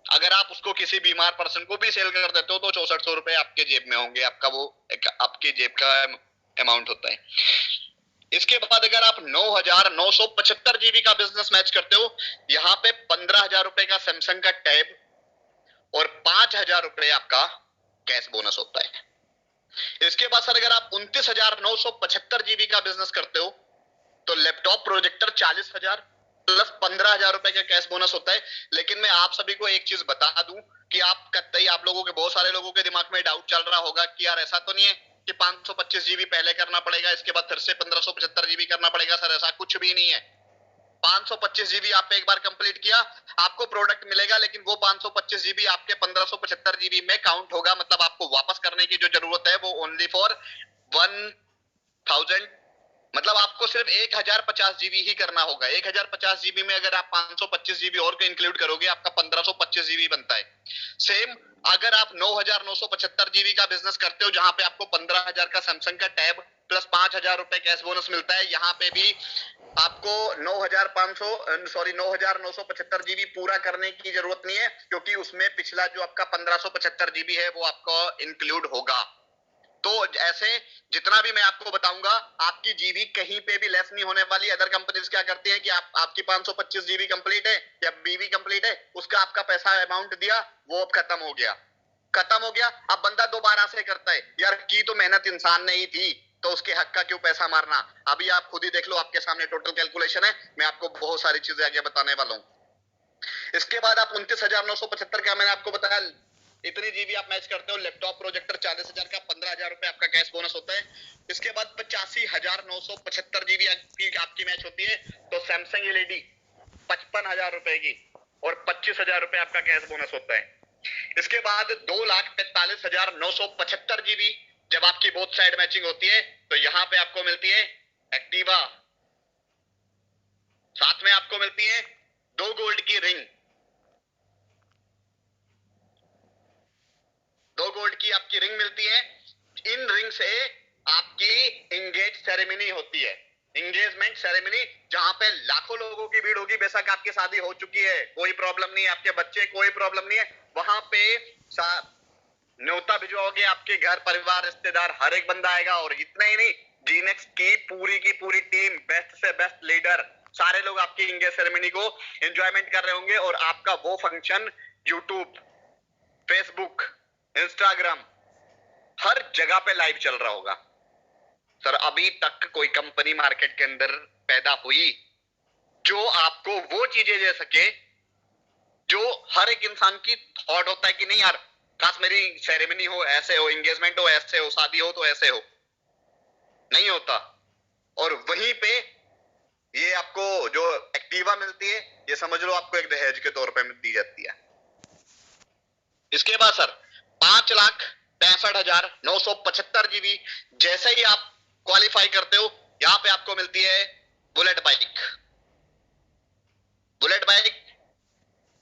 अगर आप उसको किसी बीमार पर्सन को भी सेल कर देते हो तो 6400 रुपए आपके जेब में होंगे, आपका वो आपके जेब का अमाउंट होता है। इसके बाद अगर आप 9975 जीबी का बिजनेस मैच करते हो, यहाँ पे 15,000 रुपए का सैमसंग का टैब और 5,000 रुपए आपका कैश बोनस होता है। इसके बाद सर अगर आप 29,975 जीबी का बिजनेस करते हो तो लैपटॉप प्रोजेक्टर 40,000 प्लस 15,000 रुपए का कैश बोनस होता है। लेकिन मैं आप सभी को एक चीज बता दूं कि आप कतई, आप लोगों के बहुत सारे लोगों के दिमाग में डाउट चल रहा होगा कि यार ऐसा तो नहीं है कि 525 जीबी पहले करना पड़ेगा, इसके बाद फिर से 1575 जीबी करना पड़ेगा। सर ऐसा कुछ भी नहीं है। 525 जीबी आप एक बार कंप्लीट किया, आपको प्रोडक्ट मिलेगा, लेकिन वो 525 जीबी आपके 1575 जीबी में काउंट होगा, मतलब आपको वापस करने की जो जरूरत है वो ओनली फॉर 1000, मतलब आपको सिर्फ 1050 जीबी ही करना होगा। 1050 जीबी में अगर आप 525 जीबी और को इंक्लूड करोगे, आपका 1525 जीबी बनता है। सेम अगर आप 9975 जीबी का बिजनेस करते हो, जहां पे आपको 15,000 का सैमसंग का टैब प्लस 5,000 रुपए कैश बोनस मिलता है, यहाँ पे भी आपको 9,975 जीबी पूरा करने की जरूरत नहीं है, क्योंकि उसमें पिछला जो आपका 1575 जीबी है वो आपको इंक्लूड होगा। तो ऐसे जितना भी मैं आपको बताऊंगा, आपकी जीबी कहीं पे भी लेस नहीं होने वाली। अदर कंपनीज क्या करती हैं कि आपकी 525 जीबी कंप्लीट है या बीबी कंप्लीट है, उसका आपका पैसा अमाउंट दिया, वो अब खत्म हो गया, खत्म हो गया। अब बंदा दोबारा से करता है, यार की तो मेहनत इंसान ने ही थी, तो उसके हक का क्यों पैसा मारना। अभी आप खुद ही देख लो, आपके सामने टोटल कैलकुलेशन है, मैं आपको बहुत सारी चीजें आगे बताने वाला हूं। इसके बाद आप 29,975 का मैंने आपको बताया, इतनी जीबी आप मैच करते हो। लैपटॉप प्रोजेक्टर 40,000 का 15,000 रुपए आपका कैश बोनस होता है। इसके बाद 85,975 जीबी आपकी मैच होती है, तो सैमसंग एलईडी 55,000 रुपए की और 25,000 रुपए आपका कैश बोनस होता है। इसके बाद 2,45,975 जीबी जब आपकी बोथ साइड मैचिंग होती है, तो यहां पे आपको मिलती है एक्टिवा, साथ में आपको मिलती है 2 गोल्ड की रिंग, 2 गोल्ड की आपकी रिंग मिलती है। इन रिंग से आपकी इंगेज सेरेमनी होती है, इंगेजमेंट सेरेमनी, जहां पे लाखों लोगों की भीड़ होगी। बेशक आपकी शादी हो चुकी है, कोई प्रॉब्लम नहीं है, आपके बच्चे, कोई प्रॉब्लम नहीं है, वहां पे न्योता भिजवाओगे, आपके घर परिवार रिश्तेदार हर एक बंदा आएगा। और इतना ही नहीं, जीनेक्स की पूरी टीम, बेस्ट से बेस्ट लीडर, सारे लोग आपकी इंगेज सेरेमनी को एंजॉयमेंट कर रहे होंगे। और आपका वो फंक्शन यूट्यूब, फेसबुक, इंस्टाग्राम, हर जगह पे लाइव चल रहा होगा। सर अभी तक कोई कंपनी मार्केट के अंदर पैदा हुई जो आपको वो चीजें दे सके जो हर एक इंसान की थॉट होता है कि नहीं यार, खास मेरी सेरेमनी हो ऐसे हो, एंगेजमेंट हो ऐसे हो, शादी हो तो ऐसे हो, नहीं होता। और वहीं पे ये आपको जो एक्टिवा मिलती है, ये समझ लो आपको एक दहेज के तौर पे दी जाती है। इसके बाद सर 5,65,975 जीबी जैसे ही आप क्वालिफाई करते हो, यहाँ पे आपको मिलती है बुलेट बाइक। बुलेट बाइक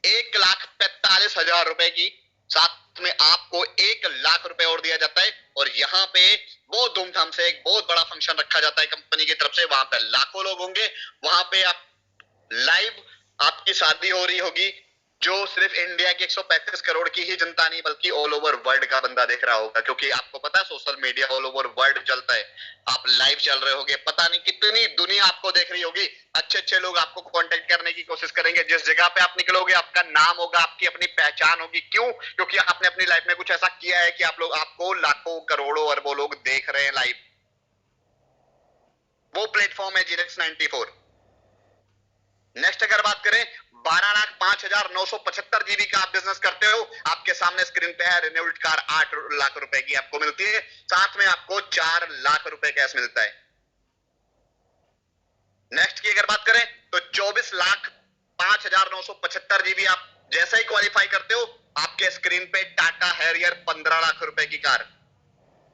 1,45,000 रुपए की, साथ में आपको 1,00,000 रुपए और दिया जाता है। और यहाँ पे बहुत धूमधाम से एक बहुत बड़ा फंक्शन रखा जाता है कंपनी की तरफ से, वहां पे लाखों लोग होंगे, वहां पे आप लाइव आपकी शादी हो रही होगी, जो सिर्फ इंडिया की 135 करोड़ की ही जनता नहीं बल्कि ऑल ओवर वर्ल्ड का बंदा देख रहा होगा, क्योंकि आपको पता है social media all over world चलता है, आप लाइव चल रहे होगे, पता नहीं कितनी दुनिया आपको देख रही होगी, अच्छे अच्छे लोग आपको कांटेक्ट करने की कोशिश करेंगे, जिस जगह पे आप निकलोगे आपका नाम होगा, आपकी अपनी पहचान होगी। क्यों? क्योंकि आपने अपनी लाइफ में कुछ ऐसा किया है कि आप लोग, आपको लाखों करोड़ों अरबों लोग देख रहे हैं लाइव। वो प्लेटफॉर्म है जीनेक्स 94। नेक्स्ट अगर बात करें, 12,05,975 जीबी का आप बिजनेस करते हो, आपके सामने स्क्रीन पे है रिन्यूल्ड कार 8 लाख रुपए की आपको मिलती है, साथ में आपको 4 लाख रुपए कैश मिलता है। नेक्स्ट की अगर बात करें तो 24,05,975 जीबी आप जैसे ही क्वालिफाई करते हो, आपके स्क्रीन पे टाटा हैरियर 15 लाख रुपए की कार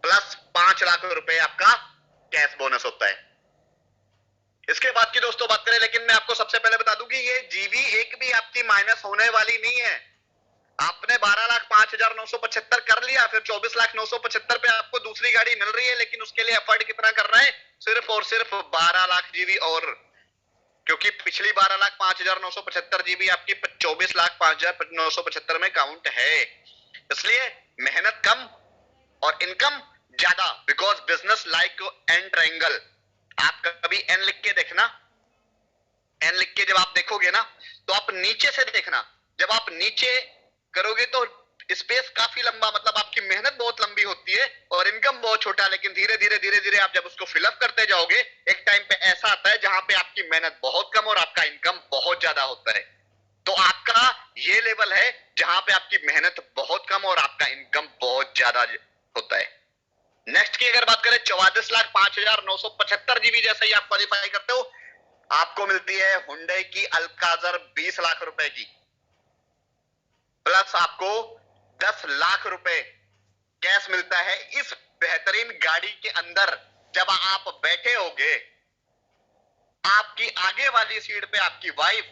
प्लस 5 लाख रुपए आपका कैश बोनस होता है। इसके बाद की दोस्तों बात करें, लेकिन मैं आपको सबसे पहले बता दूं कि ये जीवी एक भी आपकी माइनस होने वाली नहीं है। आपने 12,05,975 कर लिया, फिर 24,975 पे आपको दूसरी गाड़ी मिल रही है, लेकिन उसके लिए एफर्ट कितना करना है? सिर्फ और सिर्फ 12 लाख जीबी और, क्योंकि पिछली 12,05,975 जीबी आपकी 24,05,975 में काउंट है। इसलिए मेहनत कम और इनकम ज्यादा, because business like an triangle. आप कभी एन लिख के देखना, एन लिख के जब आप देखोगे ना तो आप नीचे से देखना, जब आप नीचे करोगे तो स्पेस काफी लंबा, मतलब आपकी मेहनत बहुत लंबी होती है और इनकम बहुत छोटा, लेकिन धीरे धीरे धीरे धीरे आप जब उसको फिलअप करते जाओगे, एक टाइम पे ऐसा आता है जहां पे आपकी मेहनत बहुत कम और आपका इनकम बहुत ज्यादा होता है। तो आपका ये लेवल है जहां पे आपकी मेहनत बहुत कम और आपका इनकम बहुत ज्यादा होता है। नेक्स्ट की अगर बात करें, 44,05,975 जीबी जैसे ही आप क्वालिफाई करते हो, आपको मिलती है हुंडई की अल्काजर 20 लाख रुपए की, प्लस आपको 10 लाख रुपए कैश मिलता है इस बेहतरीन गाड़ी के अंदर। जब आप बैठे होगे, आपकी आगे वाली सीट पे आपकी वाइफ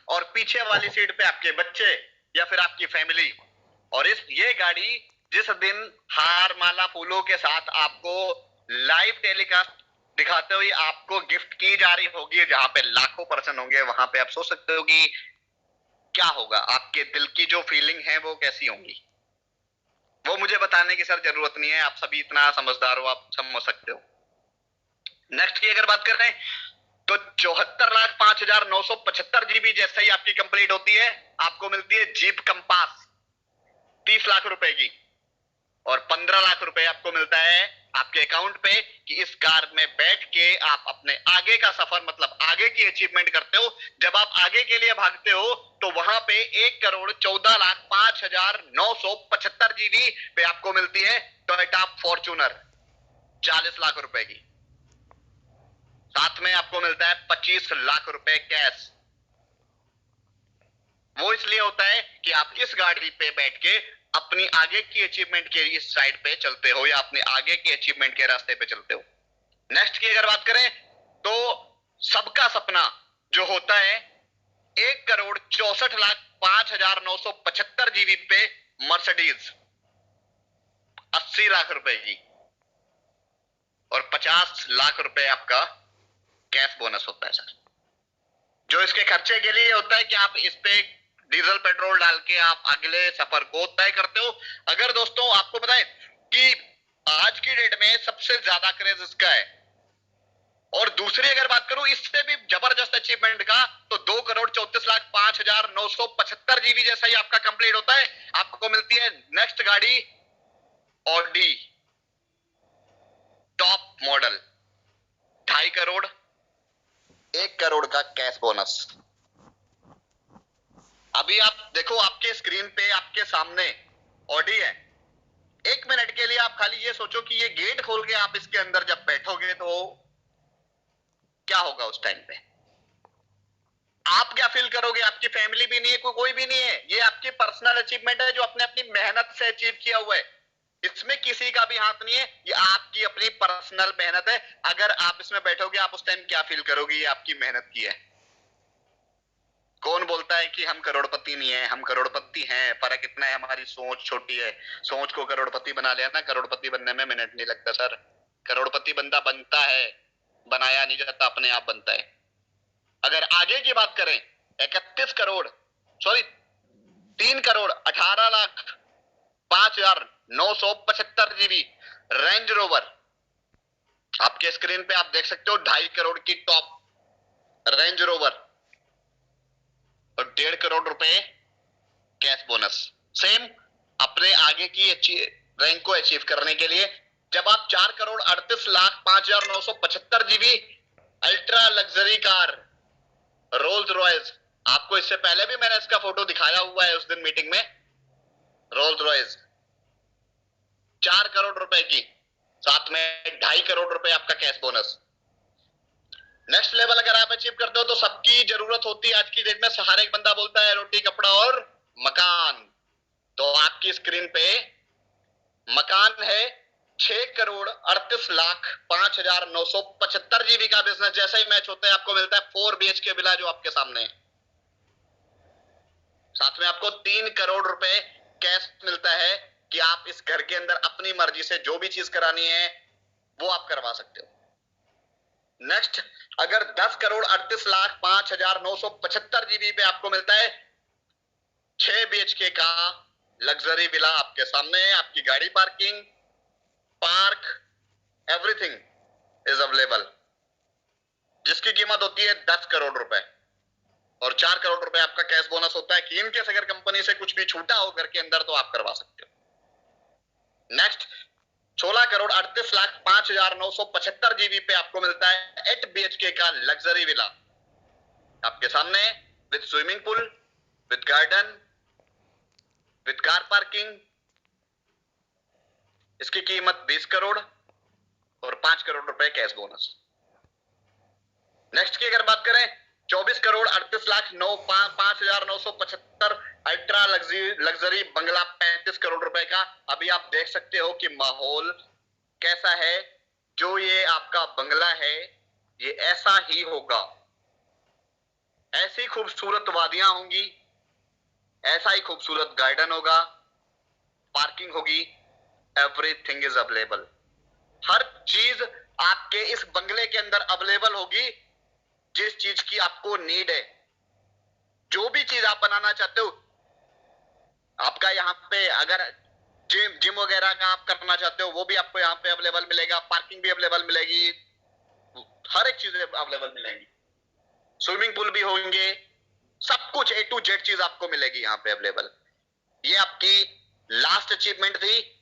और पीछे वाली सीट पे आपके बच्चे या फिर आपकी फैमिली, और ये गाड़ी जिस दिन हार माला फूलों के साथ आपको लाइव टेलीकास्ट दिखाते हुए आपको गिफ्ट की जा रही होगी, जहां पे लाखों पर्सन होंगे, वहां पे आप सोच सकते हो कि क्या होगा, आपके दिल की जो फीलिंग है वो कैसी होंगी। वो मुझे बताने की सर जरूरत नहीं है, आप सभी इतना समझदार हो, आप समझ सकते हो। नेक्स्ट की अगर बात कर रहे हैं तो 74,05,975 जीबी जैसे ही आपकी कंप्लीट होती है, आपको मिलती है जीप कंपास 30 लाख रुपए की, और 15 लाख रुपए आपको मिलता है आपके अकाउंट पे कि इस कार में बैठ के आप अपने आगे का सफर, मतलब आगे की अचीवमेंट करते हो। जब आप आगे के लिए भागते हो तो वहां पे 1,14,05,975 जीबी पे आपको मिलती है टोयोटा फॉर्च्यूनर 40 लाख रुपए की, साथ में आपको मिलता है 25 लाख रुपए कैश। वो इसलिए होता है कि आप इस गाड़ी पे बैठ के अपनी आगे की अचीवमेंट के इस साइड पे चलते हो या अपने आगे की अचीवमेंट के रास्ते पे चलते हो। नेक्स्ट की अगर बात करें तो सबका सपना जो होता है 1,64,05,975 जीबी पे मर्सिडीज 80 लाख रुपए की और 50 लाख रुपए आपका कैश बोनस होता है सर, जो इसके खर्चे के लिए होता है कि आप इस पे डीजल पेट्रोल डाल के आप अगले सफर को तय करते हो। अगर दोस्तों आपको बताएं कि आज की डेट में सबसे ज्यादा क्रेज इसका है, और दूसरी अगर बात करूं इससे भी जबरदस्त अचीवमेंट का, तो 2,34,05,975 जीबी जैसा ही आपका कंप्लीट होता है, आपको मिलती है नेक्स्ट गाड़ी Audi top model 2.5 crore 1 crore का कैश बोनस। अभी आप देखो आपके स्क्रीन पे आपके सामने ऑडी है, 1 मिनट के लिए आप खाली ये सोचो कि ये गेट खोल के आप इसके अंदर जब बैठोगे तो क्या होगा उस टाइम पे, आप क्या फील करोगे। आपकी फैमिली भी नहीं है, कोई भी नहीं है, ये आपकी पर्सनल अचीवमेंट है जो अपने अपनी मेहनत से अचीव किया हुआ है। इसमें किसी का भी हाथ नहीं है, ये आपकी अपनी पर्सनल मेहनत है। अगर आप इसमें बैठोगे, आप उस टाइम क्या फील करोगे, ये आपकी मेहनत की है। कौन बोलता है कि हम करोड़पति नहीं है, हम करोड़पति हैं, फर्क इतना है हमारी सोच छोटी है। सोच को करोड़पति बना लिया ना, करोड़पति बनने में मिनट नहीं लगता सर। करोड़पति बंदा बनता है, बनाया नहीं जाता, अपने आप बनता है। अगर आगे की बात करें, 3 crore 18 lakh 5,975 GB range rover. आपके स्क्रीन पे आप देख सकते हो 2.5 करोड़ की टॉप रेंज रोवर और 1.5 करोड़ रुपए कैश बोनस। सेम अपने आगे की रैंक को अचीव करने के लिए जब आप 4,38,05,975 GB ultra luxury car Rolls Royce, आपको इससे पहले भी मैंने इसका फोटो दिखाया हुआ है उस दिन मीटिंग में, रोल्स रॉयस 4 करोड़ रुपए की, साथ में 2.5 करोड़ रुपए आपका कैश बोनस। नेक्स्ट लेवल अगर आप अचीव करते हो तो सबकी जरूरत होती है आज की डेट में, हर एक बंदा बोलता है रोटी कपड़ा और मकान। तो आपकी स्क्रीन पे मकान है 6,38,05,975 GB का बिजनेस। जैसा ही मैच होता है आपको मिलता है 4 BHK विला जो आपके सामने है। साथ में आपको 3 करोड़ रुपए कैश मिलता है कि आप इस घर के अंदर अपनी मर्जी से जो भी चीज करानी है वो आप करवा सकते हो। नेक्स्ट, अगर 10,38,05,975 GB पे आपको मिलता है 6 BHK का लग्जरी विला आपके सामने है, आपकी गाड़ी parking, park, everything is available, जिसकी कीमत होती है 10 करोड़ रुपए और 4 करोड़ रुपए आपका कैश बोनस होता है कि इनकेस अगर कंपनी से कुछ भी छूटा हो घर के अंदर तो आप करवा सकते हो। नेक्स्ट, 16,38,05,975 GB पे आपको मिलता है 8 BHK का लग्जरी विला आपके सामने with swimming pool, with garden, with car parking. इसकी कीमत 20 करोड़ और 5 करोड़ रुपए कैश बोनस। नेक्स्ट की अगर बात करें, 24,38,05,975 अल्ट्रा लग्जरी बंगला 35 करोड़ रुपए का। अभी आप देख सकते हो कि माहौल कैसा है। जो ये आपका बंगला है ये ऐसा ही होगा, ऐसी खूबसूरत वादियां होंगी, ऐसा ही खूबसूरत गार्डन होगा, पार्किंग होगी, एवरीथिंग इज अवेलेबल। हर चीज आपके इस बंगले के अंदर अवेलेबल होगी जिस चीज की आपको नीड है। जो भी चीज आप बनाना चाहते हो, आपका यहाँ पे अगर जिम वगैरह का आप करना चाहते हो वो भी आपको यहाँ पे अवेलेबल मिलेगा, पार्किंग भी अवेलेबल मिलेगी, हर एक चीज अवेलेबल मिलेगी, स्विमिंग पूल भी होंगे, सब कुछ A to Z चीज आपको मिलेगी यहाँ पे अवेलेबल। ये आपकी लास्ट अचीवमेंट थी,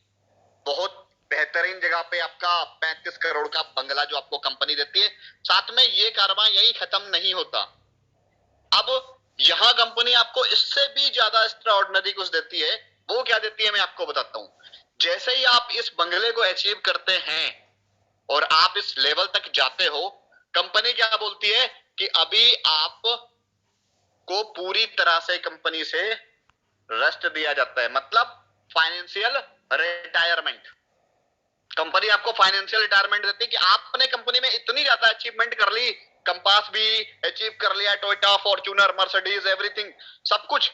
बहुत बेहतरीन जगह पे आपका 35 करोड़ का बंगला जो आपको कंपनी देती है। साथ में ये कारवां यही खत्म नहीं होता, अब यहां कंपनी आपको इससे भी ज्यादा एक्स्ट्राऑर्डिनरी कुछ देती है। वो क्या देती है मैं आपको बताता हूं। जैसे ही आप इस बंगले को अचीव करते हैं और आप इस लेवल तक जाते हो, कंपनी क्या बोलती है कि अभी आप को पूरी तरह से कंपनी से रेस्ट दिया जाता है, मतलब फाइनेंशियल रिटायरमेंट। कंपनी आपको फाइनेंशियल रिटायरमेंट देती है कि आपने कंपनी में इतनी ज्यादा अचीवमेंट कर ली, कंपास भी अचीव कर लिया, टोयोटा, फॉर्च्यूनर, मर्सिडीज, एवरीथिंग, सब कुछ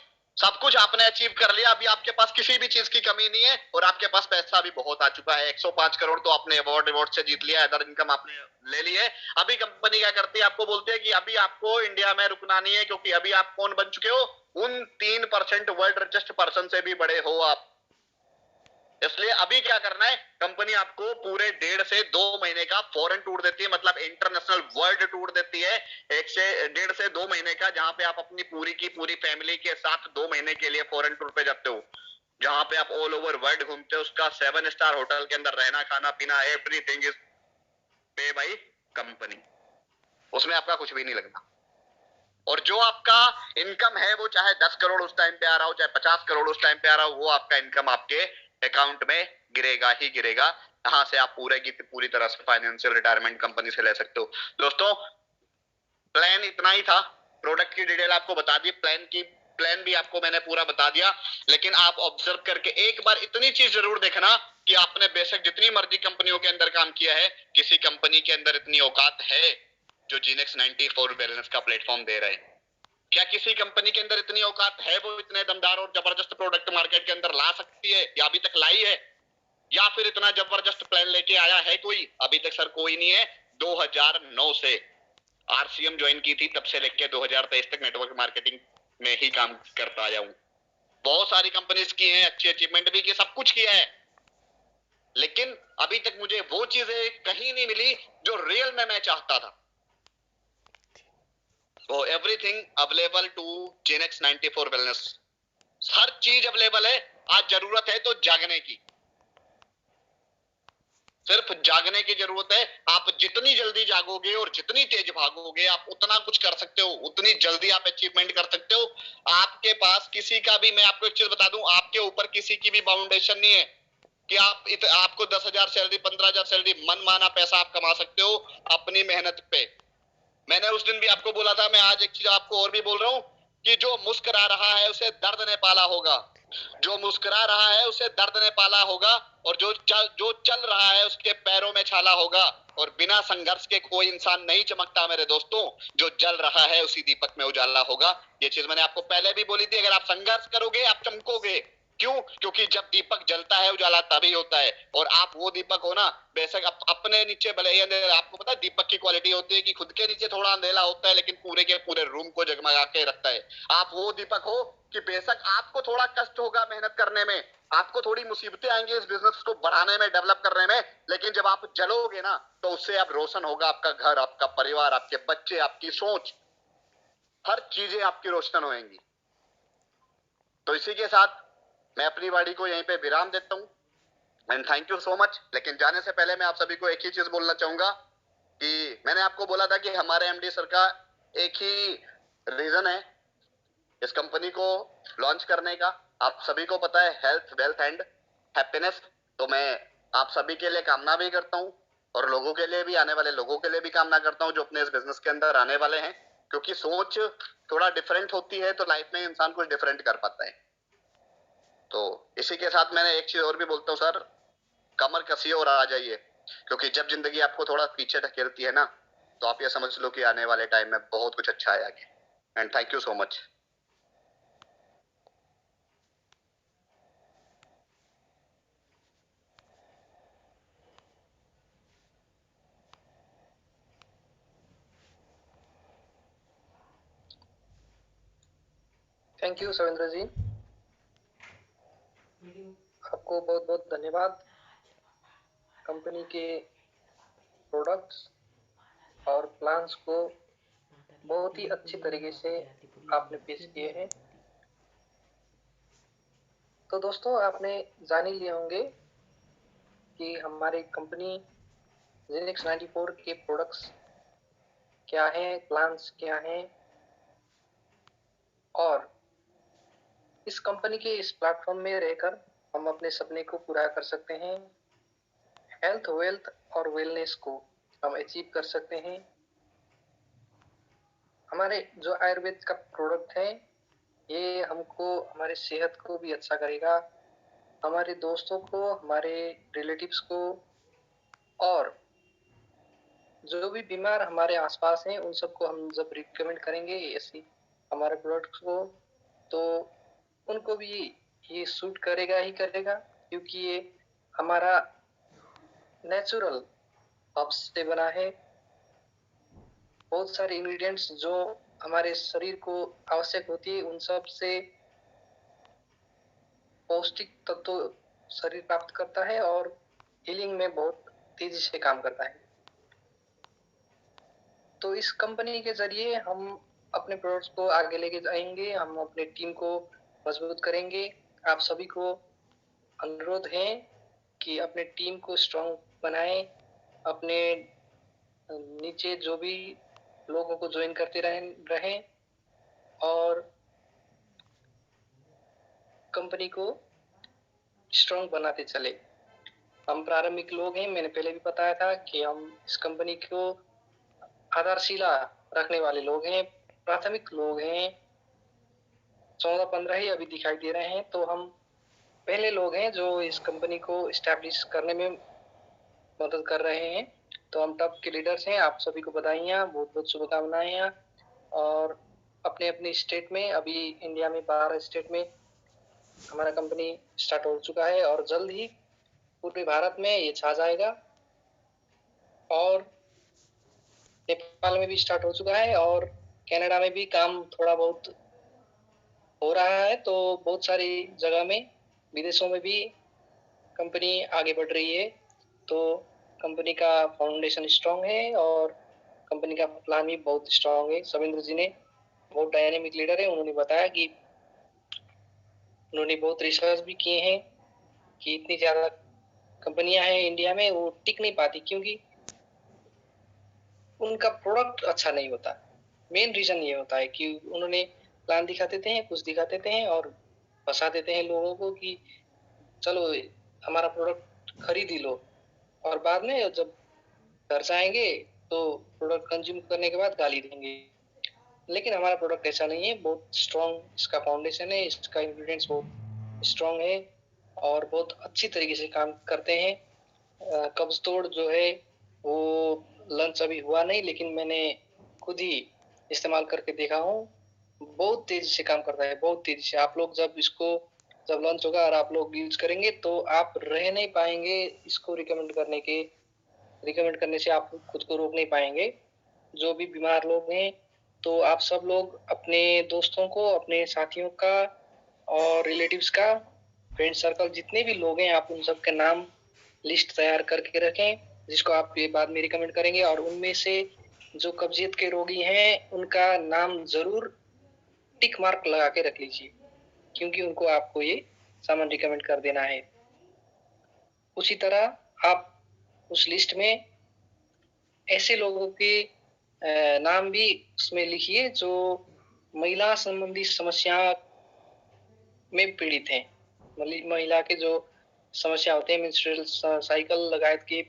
आपने अचीव कर लिया। अभी आपके पास किसी भी चीज की कमी नहीं है और आपके पास पैसा भी बहुत आ चुका है। 105 करोड़ तो आपने अवार्ड से जीत लिया, अदर इनकम आपने ले ली है। अभी कंपनी क्या करती है, आपको बोलती है कि अभी आपको इंडिया में रुकना नहीं है, क्योंकि अभी आप कौन बन चुके हो, उन 3% वर्ल्ड रिचेस्ट पर्सन से भी बड़े हो आप। इसलिए अभी क्या करना है, कंपनी आपको पूरे 1.5 से 2 महीने का फॉरेन टूर देती है, मतलब इंटरनेशनल वर्ल्ड टूर देती है 1.5 से 2 महीने का, जहां पे आप अपनी पूरी की पूरी फैमिली के साथ 2 महीने के लिए फॉरेन टूर पे जाते हो, जहां पे आप ऑल ओवर वर्ल्ड घूमते हो। उसका 7 स्टार होटल के अंदर रहना, खाना पीना, एवरीथिंग इज पे बाय कंपनी, उसमें आपका कुछ भी नहीं लगता। और जो आपका इनकम है वो चाहे 10 करोड़ उस टाइम पे आ रहा हो, चाहे 50 करोड़ उस टाइम पे आ रहा हो, वो आपका इनकम आपके अकाउंट में गिरेगा ही गिरेगा। यहां से आप पूरे की पूरी तरह से फाइनेंशियल रिटायरमेंट कंपनी से ले सकते हो। दोस्तों, प्लान इतना ही था, प्रोडक्ट की डिटेल आपको बता दी, प्लान की प्लान भी आपको मैंने पूरा बता दिया, लेकिन आप ऑब्जर्व करके एक बार इतनी चीज जरूर देखना कि आपने बेशक जितनी मर्जी कंपनियों के अंदर काम किया है, किसी कंपनी के अंदर इतनी औकात है जो जीनेक्स 94 वेलनेस का प्लेटफॉर्म दे रहे हैं? क्या किसी कंपनी के अंदर इतनी औकात है वो इतने दमदार और जबरदस्त प्रोडक्ट मार्केट के अंदर ला सकती है, या अभी तक लाई है? या फिर इतना जबरदस्त प्लान लेके आया है कोई? अभी तक सर कोई नहीं है। 2009 से आरसीएम ज्वाइन की थी, तब से लेके 2023 तक नेटवर्क मार्केटिंग में ही काम करता आया हूं। बहुत सारी कंपनीज की हैं, अच्छी अचीवमेंट भी की, सब कुछ किया है, लेकिन अभी तक मुझे वो चीजें कहीं नहीं मिली जो रियल में मैं चाहता था। तो everything available to Genex 94 wellness, हर चीज अवेलेबल है। आज जरूरत है तो जागने की, सिर्फ जागने की जरूरत है। आप जितनी जल्दी जागोगे और जितनी तेज भागोगे, आप उतना कुछ कर सकते हो, उतनी जल्दी आप अचीवमेंट कर सकते हो। आपके पास किसी का भी, मैं आपको एक चीज बता दूं, आपके ऊपर किसी की भी बाउंडेशन नहीं है कि आपको 10,000 सैलरी, 15,000 सैलरी, मन माना पैसा आप कमा सकते हो अपनी मेहनत पे। मैंने उस दिन भी आपको बोला था, मैं आज एक चीज आपको और भी बोल रहा हूं कि जो मुस्कुरा रहा है उसे दर्द ने पाला होगा, जो मुस्कुरा रहा है उसे दर्द ने पाला होगा, और जो चल रहा है उसके पैरों में छाला होगा। और बिना संघर्ष के कोई इंसान नहीं चमकता मेरे दोस्तों, जो जल रहा है उसी दीपक में उजाला होगा। ये चीज मैंने आपको पहले भी बोली थी, अगर आप संघर्ष करोगे आप चमकोगे। क्यों? क्योंकि जब दीपक जलता है उजाला तभी होता है, और आप वो दीपक हो ना, बेशक अपने नीचे भले ही अंधेरा, आपको पता है दीपक की क्वालिटी होती है कि खुद के नीचे थोड़ा अंधेरा होता है लेकिन पूरे के पूरे रूम को जगमगा के रखता है। आप वो दीपक हो कि बेशक आपको थोड़ा कष्ट होगा मेहनत करने में, आपको थोड़ी मुसीबतें आएंगी इस बिजनेस को बढ़ाने में, डेवलप करने में, लेकिन जब आप जलोगे ना तो उससे आप रोशन होगा, आपका घर, आपका परिवार, आपके बच्चे, आपकी सोच, हर चीजें आपकी रोशन होंगी। तो इसी के साथ मैं अपनी वाणी को यहीं पे विराम देता हूं, and thank you so much. लेकिन जाने से पहले मैं आप सभी को एक ही चीज बोलना चाहूंगा कि मैंने आपको बोला था कि हमारे एमडी सर का एक ही रीजन है इस कंपनी को लॉन्च करने का। आप सभी को पता है, हेल्थ, वेल्थ एंड हैप्पीनेस। तो मैं आप सभी के लिए कामना भी करता हूं, और लोगों के लिए भी, आने वाले लोगों के लिए भी कामना करता हूं जो अपने इस बिजनेस के अंदर आने वाले हैं, क्योंकि सोच थोड़ा डिफरेंट होती है तो लाइफ में इंसान कुछ डिफरेंट कर पाता है। तो इसी के साथ मैंने एक चीज और भी बोलता हूँ सर, कमर कसिए और आ जाइए, क्योंकि जब जिंदगी आपको थोड़ा पीछे ढकेलती है ना, तो आप ये समझ लो कि आने वाले टाइम में बहुत कुछ अच्छा है आगे। And thank you so much. Thank you Savindra ji, आपको बहुत बहुत धन्यवाद। कंपनी के प्रोडक्ट्स और प्लान्स को बहुत ही अच्छी तरीके से आपने पेश किए हैं। तो दोस्तों, आपने जान ही लिए होंगे कि हमारी कंपनी जेनिक्स 94 के प्रोडक्ट्स क्या हैं, प्लान्स क्या हैं, और इस कंपनी के इस प्लेटफॉर्म में रहकर हम अपने सपने को पूरा कर सकते हैं। हेल्थ, वेल्थ और वेलनेस को हम अचीव कर सकते हैं। हमारे जो आयुर्वेद का प्रोडक्ट है, ये हमको हमारे सेहत को भी अच्छा करेगा, हमारे दोस्तों को, हमारे रिलेटिव्स को, और जो भी बीमार हमारे आसपास हैं उन सबको हम जब रिकमेंड करेंगे ऐसी हमारे प्रोडक्ट्स को, तो उनको भी ये सूट करेगा ही करेगा, क्योंकि ये हमारा नेचुरल हर्ब्स से बना है। बहुत सारे इंग्रेडिएंट्स जो हमारे शरीर को आवश्यक होती है उन सब से पौष्टिक तत्व शरीर प्राप्त करता है और हीलिंग में बहुत तेजी से काम करता है। तो इस कंपनी के जरिए हम अपने प्रोडक्ट्स को आगे लेके जाएंगे, हम अपने टीम को मजबूत करेंगे। आप सभी को अनुरोध है कि अपने टीम को स्ट्रांग बनाएं, अपने नीचे जो भी लोगों को ज्वाइन करते रहें और कंपनी को स्ट्रांग बनाते चले। हम प्रारंभिक लोग हैं, मैंने पहले भी बताया था कि हम इस कंपनी को आधारशिला रखने वाले लोग हैं, प्राथमिक लोग हैं, 14-15 ही अभी दिखाई दे रहे हैं, तो हम पहले लोग हैं जो इस कंपनी को इस्टैब्लिश करने में मदद कर रहे हैं। तो हम टॉप के लीडर्स हैं, आप सभी को बधाइयाँ, बहुत-बहुत शुभकामनाएँ। और अपने-अपने स्टेट में, अभी इंडिया में 12 स्टेट में हमारा कंपनी स्टार्ट हो चुका है और जल्द ही पूरे भारत में ये छा जाएगा। और नेपाल में भी स्टार्ट हो चुका है और कनाडा में भी काम थोड़ा बहुत हो रहा है। तो बहुत सारी जगह में, विदेशों में भी कंपनी आगे बढ़ रही है। तो कंपनी का फाउंडेशन स्ट्रांग है और कंपनी का प्लान भी बहुत स्ट्रांग है। सविंद्र जी ने, बहुत डायनेमिक लीडर है, उन्होंने बताया कि उन्होंने बहुत रिसर्च भी किए हैं कि इतनी ज़्यादा कंपनियां हैं इंडिया में, वो टिक नहीं पाती क्योंकि उनका प्रोडक्ट अच्छा नहीं होता। मेन रीजन ये होता है कि उन्होंने प्लान दिखा देते हैं, कुछ दिखा देते हैं और फंसा देते हैं लोगों को कि चलो हमारा प्रोडक्ट खरीद ही लो, और बाद में जब घर जाएंगे तो प्रोडक्ट कंज्यूम करने के बाद गाली देंगे। लेकिन हमारा प्रोडक्ट ऐसा नहीं है, बहुत स्ट्रॉन्ग इसका फाउंडेशन है, इसका इंग्रेडिएंट्स बहुत स्ट्रॉन्ग है और बहुत अच्छी तरीके से काम करते हैं। कब्ज तोड़ जो है वो लंच अभी हुआ नहीं, लेकिन मैंने खुद ही इस्तेमाल करके देखा हूँ। बहुत तेजी से काम करता है, बहुत तेजी से। आप लोग जब लंच होगा और आप लोग यूज करेंगे तो आप रह नहीं पाएंगे इसको रिकमेंड करने से आप खुद को रोक नहीं पाएंगे। जो भी बीमार लोग हैं, तो आप सब लोग अपने दोस्तों को, अपने साथियों का और रिलेटिव्स का, फ्रेंड सर्कल जितने भी लोग हैं, आप उन सब के नाम लिस्ट तैयार करके रखें, जिसको आप ये बाद में रिकमेंड करेंगे। और उनमें से जो कब्जियत के रोगी हैं, उनका नाम जरूर टिक मार्क लगा के रख लीजिए, क्योंकि उनको आपको ये सामान रिकमेंड कर देना है। उसी तरह आप उस लिस्ट में ऐसे लोगों के नाम भी उसमें लिखिए जो महिला संबंधी समस्या में पीड़ित हैं। महिला के जो समस्या होते हैं, मेंस्ट्रुअल साइकिल लगायत की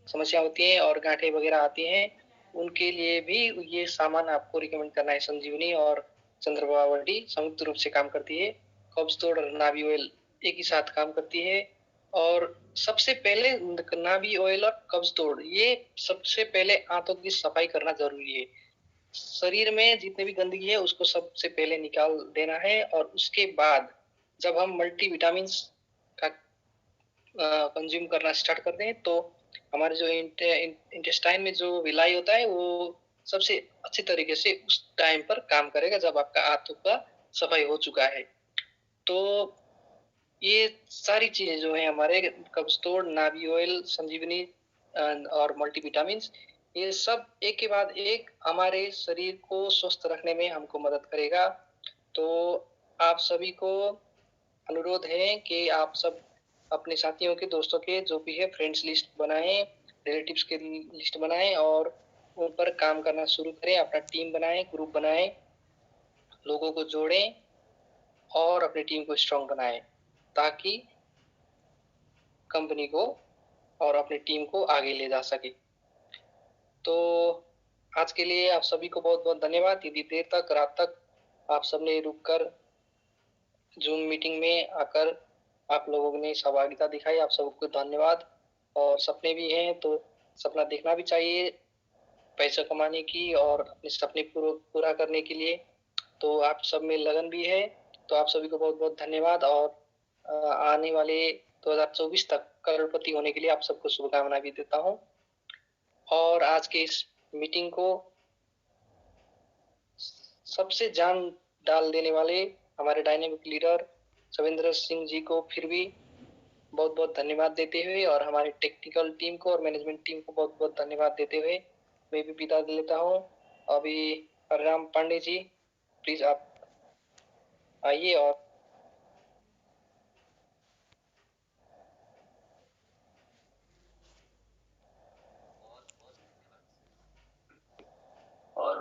समस्या होती है और गांठें वगैरह आती हैं, उनके लिए भी ये सामान आपको रिकमेंड करना है। संजीवनी और चंद्रबावटी संयुक्त रूप से काम करती है। कब्ज तोड़ और नाभि ऑयल एक ही साथ काम करती है। और सबसे पहले नाभि ऑयल और कब्ज तोड़, ये सबसे पहले आंतों की सफाई करना जरूरी है। शरीर में जितनी भी गंदगी है उसको सबसे पहले निकाल देना है, और उसके बाद जब हम मल्टी विटामिन का कंज्यूम करना स्टार्ट करते हैं तो हमारे जो इंटेस्टाइन में जो विलाई होता है वो सबसे अच्छी तरीके से उस टाइम पर काम करेगा जब आपका आंतों का सफाई हो चुका है। तो ये सारी चीजें जो है हमारे कब्ज तोड़, नाभि ऑयल, संजीवनी और मल्टीविटामिन, ये सब एक के बाद एक हमारे शरीर को स्वस्थ रखने में हमको मदद करेगा। तो आप सभी को अनुरोध है कि आप सब अपने साथियों के, दोस्तों के, जो भी है, फ्रेंड्स लिस्ट बनाएं, रिलेटिव्स के लिस्ट बनाएं और उन पर काम करना शुरू करें। अपना टीम बनाएं, ग्रुप बनाएं, लोगों को जोड़ें और अपनी टीम को स्ट्रांग बनाएं, ताकि कंपनी को और अपनी टीम को आगे ले जा सके। तो आज के लिए आप सभी को बहुत बहुत धन्यवाद। इतनी देर तक, रात तक आप सबने रुककर जूम मीटिंग में आकर आप लोगों ने सहभागिता दिखाई, आप सबको धन्यवाद। और सपने भी हैं तो सपना देखना भी चाहिए पैसा कमाने की और अपने सपने पूरा करने के लिए। तो आप सब में लगन भी है। तो आप सभी को बहुत बहुत धन्यवाद और आने वाले 2024 तक करोड़पति होने के लिए आप सबको शुभकामनाएं भी देता हूँ। और आज के इस मीटिंग को सबसे जान डाल देने वाले हमारे डायनेमिक लीडर सविंद्र सिंह जी को फिर भी बहुत बहुत धन्यवाद देते हुए, और हमारे टेक्निकल टीम को और मैनेजमेंट टीम को बहुत बहुत धन्यवाद देते हुए मैं भी विदा लेता हूँ। अभी राम पांडे जी, प्लीज आप आइए और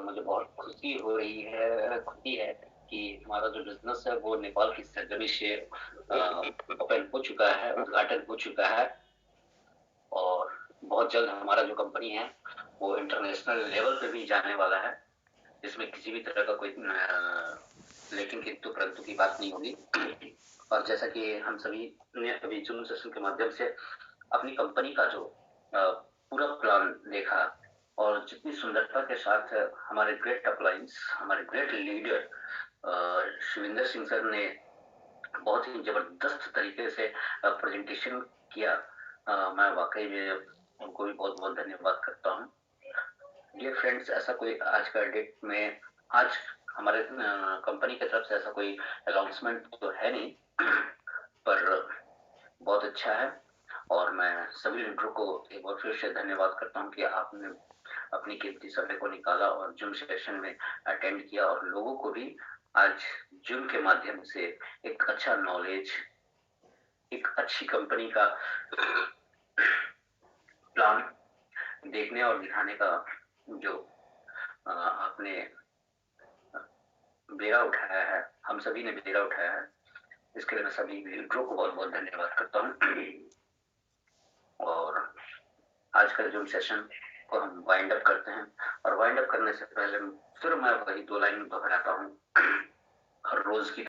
मुझे बहुत खुशी है कि हमारा जो बिजनेस है वो नेपाल की सरजमी से ओपन हो चुका है, उद्घाटन हो चुका है। और बहुत जल्द हमारा जो कंपनी है वो इंटरनेशनल लेवल पे भी जाने वाला है, जिसमें किसी भी तरह का कोई लेकिन किंतु परंतु की बात नहीं होगी। और जैसा कि हम सभी ने अभी जूम सेशन के माध्यम से अपनी कंपनी का जो पूरा प्लान देखा और जितनी सुंदरता के साथ हमारे ग्रेट अपलायंस, हमारे great leader Shivinder Singh sir ने बहुत ही जबरदस्त तरीके से प्रेजेंटेशन किया, मैं वाकई में उनको भी बहुत बहुत धन्यवाद करता हूँ। डियर फ्रेंड्स, ऐसा कोई आज का डेट में आज हमारे कंपनी की तरफ से ऐसा कोई अनाउंसमेंट तो है नहीं, पर बहुत अच्छा है। और मैं सभी लीडरों को एक बार फिर से धन्यवाद करता हूँ कि आपने अपनी कीमती समय को निकाला और जूम सेशन में अटेंड किया और लोगों को भी आज जूम के माध्यम से एक अच्छा नॉलेज, एक अच्छी कंपनी का प्लान देखने और दिखाने का जो आपने बेड़ा उठाया है, हम सभी ने बेड़ा उठाया है, इसके लिए मैं सभी लीडरों को बहुत बहुत धन्यवाद करता हूँ। और आज का जूम सेशन को हम वाइंड अप करते हैं, और वाइंड अप करने से पहले फिर मैं वही 2 लाइन दोहराता हूँ हर रोज की